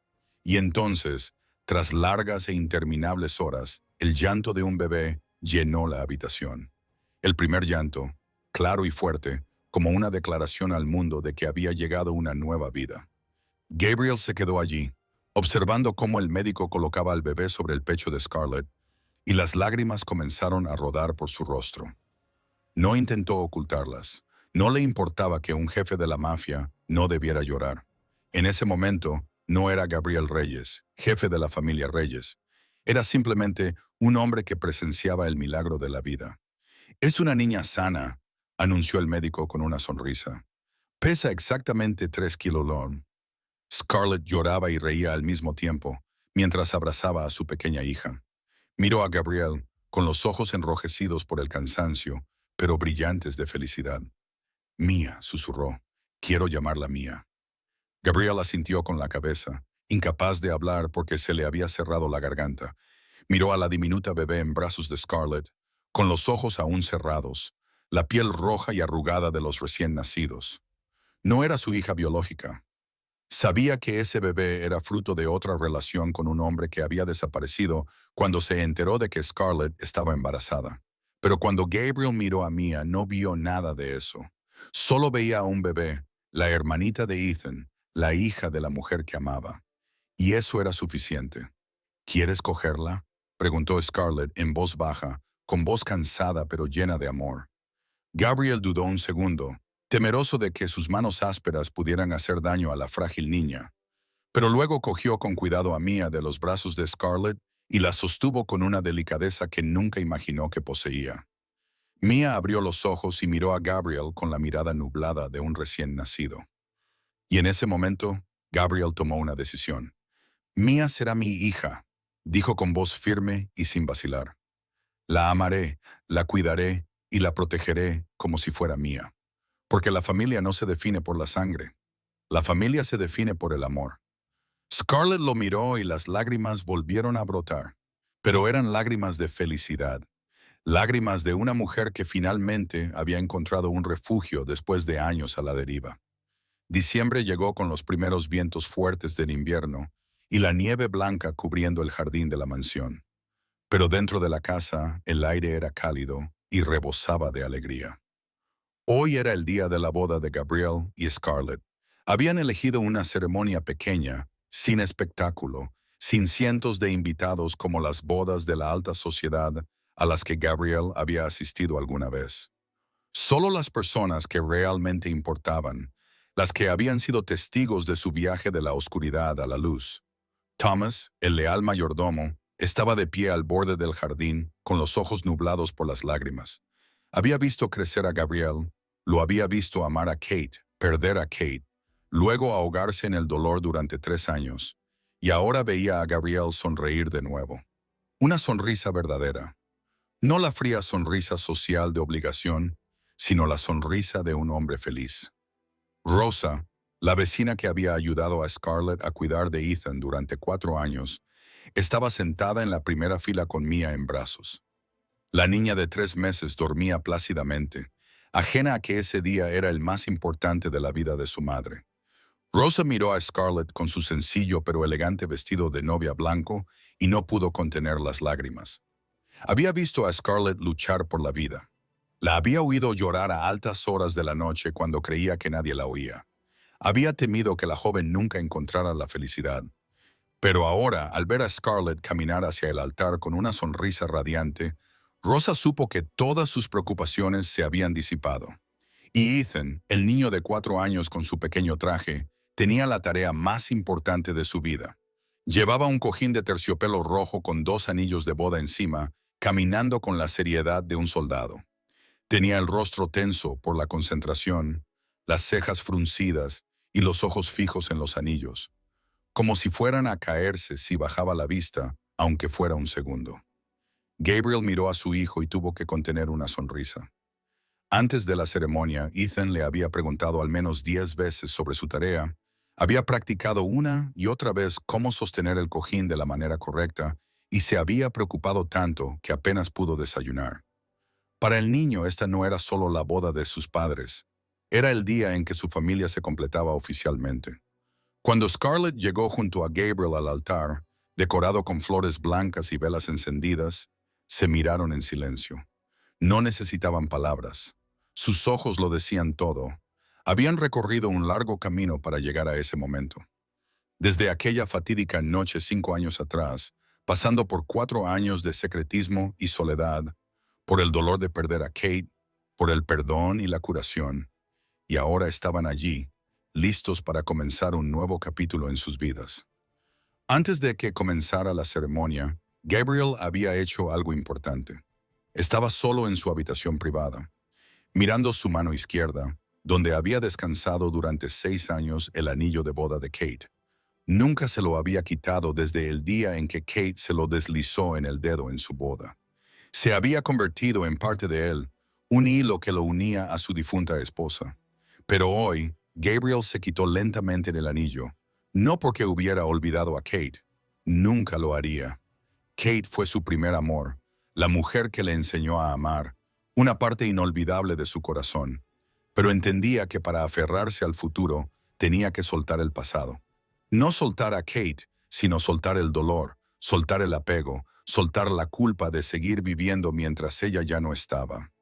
Y entonces, tras largas e interminables horas, el llanto de un bebé llenó la habitación. El primer llanto, claro y fuerte, como una declaración al mundo de que había llegado una nueva vida. Gabriel se quedó allí, observando cómo el médico colocaba al bebé sobre el pecho de Scarlett, y las lágrimas comenzaron a rodar por su rostro. No intentó ocultarlas. No le importaba que un jefe de la mafia no debiera llorar. En ese momento, no era Gabriel Reyes, jefe de la familia Reyes. Era simplemente un hombre que presenciaba el milagro de la vida. «Es una niña sana», anunció el médico con una sonrisa. «Pesa exactamente 3 kilogramos». Scarlett lloraba y reía al mismo tiempo, mientras abrazaba a su pequeña hija. Miró a Gabriel, con los ojos enrojecidos por el cansancio, pero brillantes de felicidad. «Mía», susurró. «Quiero llamarla Mía». Gabriel asintió con la cabeza, incapaz de hablar porque se le había cerrado la garganta. Miró a la diminuta bebé en brazos de Scarlett, con los ojos aún cerrados, la piel roja y arrugada de los recién nacidos. No era su hija biológica. Sabía que ese bebé era fruto de otra relación con un hombre que había desaparecido cuando se enteró de que Scarlett estaba embarazada. Pero cuando Gabriel miró a Mía, no vio nada de eso. Solo veía a un bebé, la hermanita de Ethan, la hija de la mujer que amaba. Y eso era suficiente. «¿Quieres cogerla?», preguntó Scarlett en voz baja, con voz cansada pero llena de amor. Gabriel dudó un segundo, temeroso de que sus manos ásperas pudieran hacer daño a la frágil niña. Pero luego cogió con cuidado a Mía de los brazos de Scarlett y la sostuvo con una delicadeza que nunca imaginó que poseía. Mía abrió los ojos y miró a Gabriel con la mirada nublada de un recién nacido. Y en ese momento, Gabriel tomó una decisión. «Mía será mi hija», dijo con voz firme y sin vacilar. «La amaré, la cuidaré y la protegeré como si fuera mía. Porque la familia no se define por la sangre. La familia se define por el amor». Scarlett lo miró y las lágrimas volvieron a brotar. Pero eran lágrimas de felicidad. Lágrimas de una mujer que finalmente había encontrado un refugio después de años a la deriva. Diciembre llegó con los primeros vientos fuertes del invierno y la nieve blanca cubriendo el jardín de la mansión. Pero dentro de la casa el aire era cálido y rebosaba de alegría. Hoy era el día de la boda de Gabriel y Scarlett, Habían elegido una ceremonia pequeña, sin espectáculo, sin cientos de invitados como las bodas de la alta sociedad a las que Gabriel había asistido alguna vez. Solo las personas que realmente importaban, las que habían sido testigos de su viaje de la oscuridad a la luz. Thomas, el leal mayordomo, estaba de pie al borde del jardín, con los ojos nublados por las lágrimas. Había visto crecer a Gabriel, lo había visto amar a Kate, perder a Kate, luego ahogarse en el dolor durante 3 años, y ahora veía a Gabriel sonreír de nuevo. Una sonrisa verdadera. No la fría sonrisa social de obligación, sino la sonrisa de un hombre feliz. Rosa, la vecina que había ayudado a Scarlett a cuidar de Ethan durante 4 años, estaba sentada en la primera fila con Mia en brazos. La niña de 3 meses dormía plácidamente, ajena a que ese día era el más importante de la vida de su madre. Rosa miró a Scarlett con su sencillo pero elegante vestido de novia blanco y no pudo contener las lágrimas. Había visto a Scarlett luchar por la vida. La había oído llorar a altas horas de la noche cuando creía que nadie la oía. Había temido que la joven nunca encontrara la felicidad. Pero ahora, al ver a Scarlett caminar hacia el altar con una sonrisa radiante, Rosa supo que todas sus preocupaciones se habían disipado. Y Ethan, el niño de 4 años con su pequeño traje, tenía la tarea más importante de su vida. Llevaba un cojín de terciopelo rojo con 2 anillos de boda encima, caminando con la seriedad de un soldado. Tenía el rostro tenso por la concentración, las cejas fruncidas y los ojos fijos en los anillos, como si fueran a caerse si bajaba la vista, aunque fuera un segundo. Gabriel miró a su hijo y tuvo que contener una sonrisa. Antes de la ceremonia, Ethan le había preguntado al menos 10 veces sobre su tarea, había practicado una y otra vez cómo sostener el cojín de la manera correcta y se había preocupado tanto que apenas pudo desayunar. Para el niño esta no era solo la boda de sus padres, era el día en que su familia se completaba oficialmente. Cuando Scarlett llegó junto a Gabriel al altar, decorado con flores blancas y velas encendidas, se miraron en silencio. No necesitaban palabras. Sus ojos lo decían todo. Habían recorrido un largo camino para llegar a ese momento. Desde aquella fatídica noche 5 años atrás, pasando por 4 años de secretismo y soledad, por el dolor de perder a Kate, por el perdón y la curación, y ahora estaban allí, listos para comenzar un nuevo capítulo en sus vidas. Antes de que comenzara la ceremonia, Gabriel había hecho algo importante. Estaba solo en su habitación privada, mirando su mano izquierda, donde había descansado durante 6 años el anillo de boda de Kate. Nunca se lo había quitado desde el día en que Kate se lo deslizó en el dedo en su boda. Se había convertido en parte de él, un hilo que lo unía a su difunta esposa. Pero hoy, Gabriel se quitó lentamente el anillo, no porque hubiera olvidado a Kate. Nunca lo haría. Kate fue su primer amor, la mujer que le enseñó a amar, una parte inolvidable de su corazón. Pero entendía que para aferrarse al futuro, tenía que soltar el pasado. No soltar a Kate, sino soltar el dolor, soltar el apego, soltar la culpa de seguir viviendo mientras ella ya no estaba.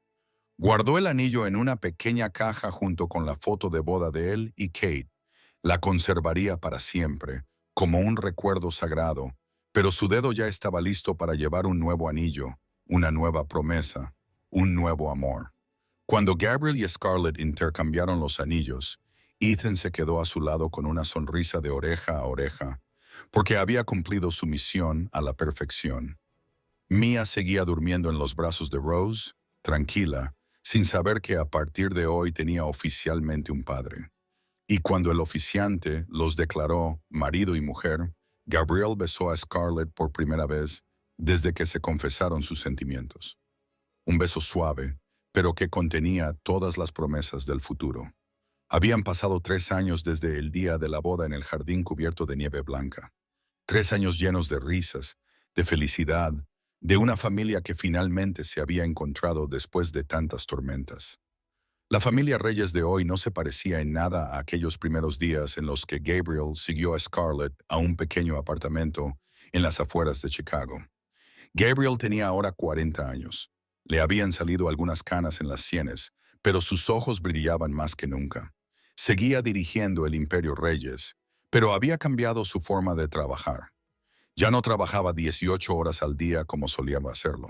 Guardó el anillo en una pequeña caja junto con la foto de boda de él y Kate. La conservaría para siempre, como un recuerdo sagrado, pero su dedo ya estaba listo para llevar un nuevo anillo, una nueva promesa, un nuevo amor. Cuando Gabriel y Scarlett intercambiaron los anillos, Ethan se quedó a su lado con una sonrisa de oreja a oreja, porque había cumplido su misión a la perfección. Mia seguía durmiendo en los brazos de Rose, tranquila, sin saber que a partir de hoy tenía oficialmente un padre. Y cuando el oficiante los declaró marido y mujer, Gabriel besó a Scarlett por primera vez desde que se confesaron sus sentimientos. Un beso suave, pero que contenía todas las promesas del futuro. Habían pasado 3 años desde el día de la boda en el jardín cubierto de nieve blanca. 3 años llenos de risas, de felicidad, de una familia que finalmente se había encontrado después de tantas tormentas. La familia Reyes de hoy no se parecía en nada a aquellos primeros días en los que Gabriel siguió a Scarlett a un pequeño apartamento en las afueras de Chicago. Gabriel tenía ahora 40 años. Le habían salido algunas canas en las sienes, pero sus ojos brillaban más que nunca. Seguía dirigiendo el Imperio Reyes, pero había cambiado su forma de trabajar. Ya no trabajaba 18 horas al día como solía hacerlo.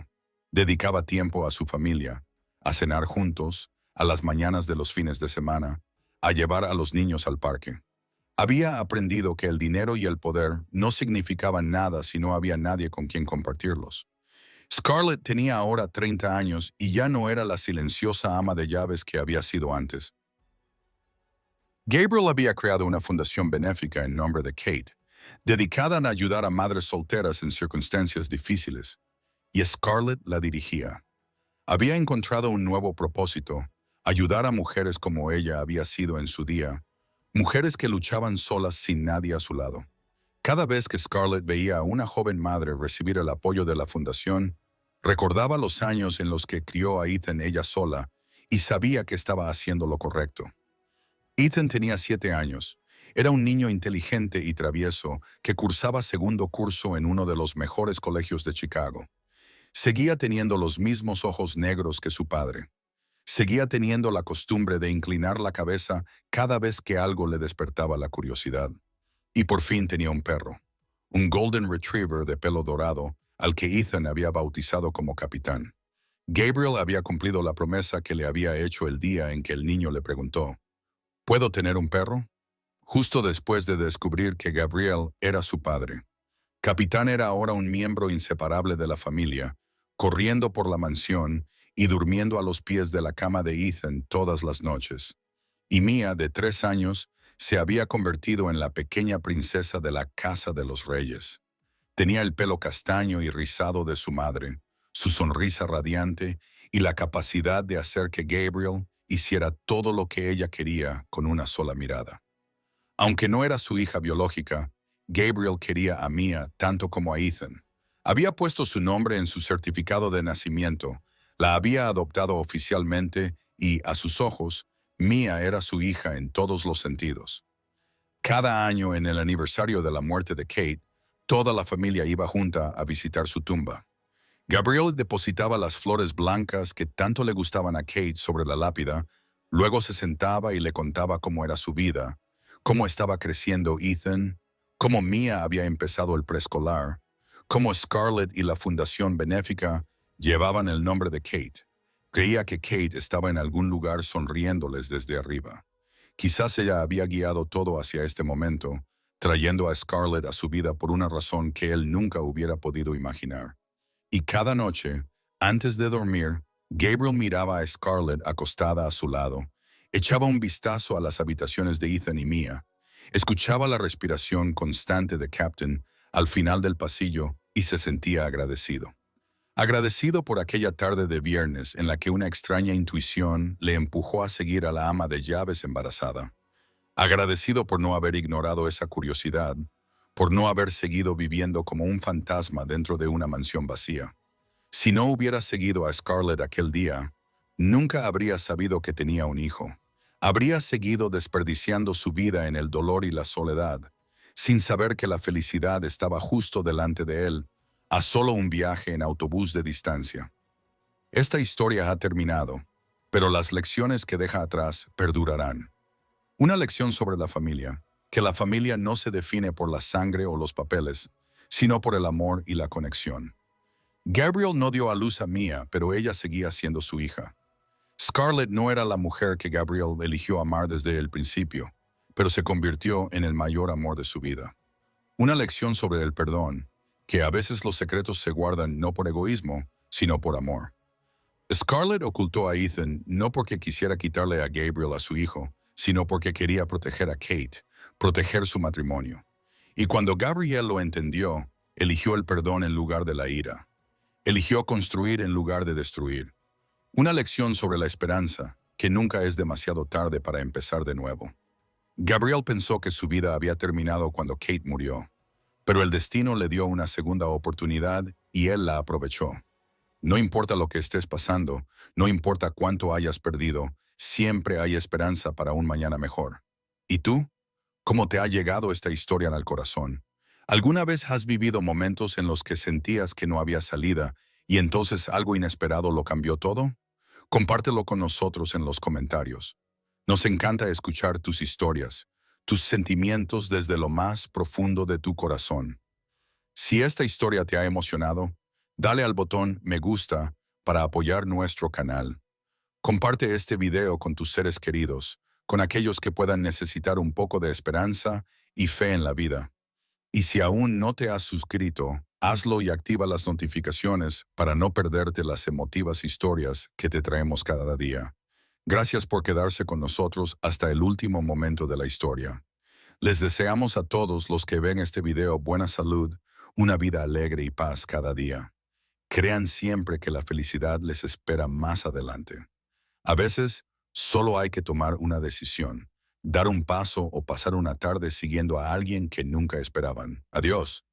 Dedicaba tiempo a su familia, a cenar juntos, a las mañanas de los fines de semana, a llevar a los niños al parque. Había aprendido que el dinero y el poder no significaban nada si no había nadie con quien compartirlos. Scarlett tenía ahora 30 años y ya no era la silenciosa ama de llaves que había sido antes. Gabriel había creado una fundación benéfica en nombre de Kate, dedicada a ayudar a madres solteras en circunstancias difíciles, y Scarlett la dirigía. Había encontrado un nuevo propósito: ayudar a mujeres como ella había sido en su día, mujeres que luchaban solas sin nadie a su lado. Cada vez que Scarlett veía a una joven madre recibir el apoyo de la fundación, recordaba los años en los que crió a Ethan ella sola y sabía que estaba haciendo lo correcto. Ethan tenía 7 años. Era un niño inteligente y travieso que cursaba segundo curso en uno de los mejores colegios de Chicago. Seguía teniendo los mismos ojos negros que su padre. Seguía teniendo la costumbre de inclinar la cabeza cada vez que algo le despertaba la curiosidad. Y por fin tenía un perro, un Golden Retriever de pelo dorado, al que Ethan había bautizado como capitán. Gabriel había cumplido la promesa que le había hecho el día en que el niño le preguntó: ¿puedo tener un perro? Justo después de descubrir que Gabriel era su padre. Capitán era ahora un miembro inseparable de la familia, corriendo por la mansión y durmiendo a los pies de la cama de Ethan todas las noches. Y Mia, de 3 años, se había convertido en la pequeña princesa de la casa de los reyes. Tenía el pelo castaño y rizado de su madre, su sonrisa radiante y la capacidad de hacer que Gabriel hiciera todo lo que ella quería con una sola mirada. Aunque no era su hija biológica, Gabriel quería a Mia tanto como a Ethan. Había puesto su nombre en su certificado de nacimiento, la había adoptado oficialmente y, a sus ojos, Mia era su hija en todos los sentidos. Cada año, en el aniversario de la muerte de Kate, toda la familia iba junta a visitar su tumba. Gabriel depositaba las flores blancas que tanto le gustaban a Kate sobre la lápida, luego se sentaba y le contaba cómo era su vida, cómo estaba creciendo Ethan, cómo Mia había empezado el preescolar, cómo Scarlett y la fundación benéfica llevaban el nombre de Kate. Creía que Kate estaba en algún lugar sonriéndoles desde arriba. Quizás ella había guiado todo hacia este momento, trayendo a Scarlett a su vida por una razón que él nunca hubiera podido imaginar. Y cada noche, antes de dormir, Gabriel miraba a Scarlett acostada a su lado, echaba un vistazo a las habitaciones de Ethan y Mia, escuchaba la respiración constante de Captain al final del pasillo y se sentía agradecido. Agradecido por aquella tarde de viernes en la que una extraña intuición le empujó a seguir a la ama de llaves embarazada. Agradecido por no haber ignorado esa curiosidad, por no haber seguido viviendo como un fantasma dentro de una mansión vacía. Si no hubiera seguido a Scarlett aquel día, nunca habría sabido que tenía un hijo. Habría seguido desperdiciando su vida en el dolor y la soledad, sin saber que la felicidad estaba justo delante de él, a solo un viaje en autobús de distancia. Esta historia ha terminado, pero las lecciones que deja atrás perdurarán. Una lección sobre la familia, que la familia no se define por la sangre o los papeles, sino por el amor y la conexión. Gabriel no dio a luz a Mia, pero ella seguía siendo su hija. Scarlett no era la mujer que Gabriel eligió amar desde el principio, pero se convirtió en el mayor amor de su vida. Una lección sobre el perdón, que a veces los secretos se guardan no por egoísmo, sino por amor. Scarlett ocultó a Ethan no porque quisiera quitarle a Gabriel a su hijo, sino porque quería proteger a Kate, proteger su matrimonio. Y cuando Gabriel lo entendió, eligió el perdón en lugar de la ira. Eligió construir en lugar de destruir. Una lección sobre la esperanza, que nunca es demasiado tarde para empezar de nuevo. Gabriel pensó que su vida había terminado cuando Kate murió, pero el destino le dio una segunda oportunidad y él la aprovechó. No importa lo que estés pasando, no importa cuánto hayas perdido, siempre hay esperanza para un mañana mejor. ¿Y tú? ¿Cómo te ha llegado esta historia al corazón? ¿Alguna vez has vivido momentos en los que sentías que no había salida y entonces algo inesperado lo cambió todo? Compártelo con nosotros en los comentarios. Nos encanta escuchar tus historias, tus sentimientos desde lo más profundo de tu corazón. Si esta historia te ha emocionado, dale al botón me gusta para apoyar nuestro canal. Comparte este video con tus seres queridos, con aquellos que puedan necesitar un poco de esperanza y fe en la vida. Y si aún no te has suscrito, hazlo y activa las notificaciones para no perderte las emotivas historias que te traemos cada día. Gracias por quedarse con nosotros hasta el último momento de la historia. Les deseamos a todos los que ven este video buena salud, una vida alegre y paz cada día. Crean siempre que la felicidad les espera más adelante. A veces, solo hay que tomar una decisión, dar un paso o pasar una tarde siguiendo a alguien que nunca esperaban. Adiós.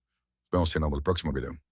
Nos vemos en el próximo video.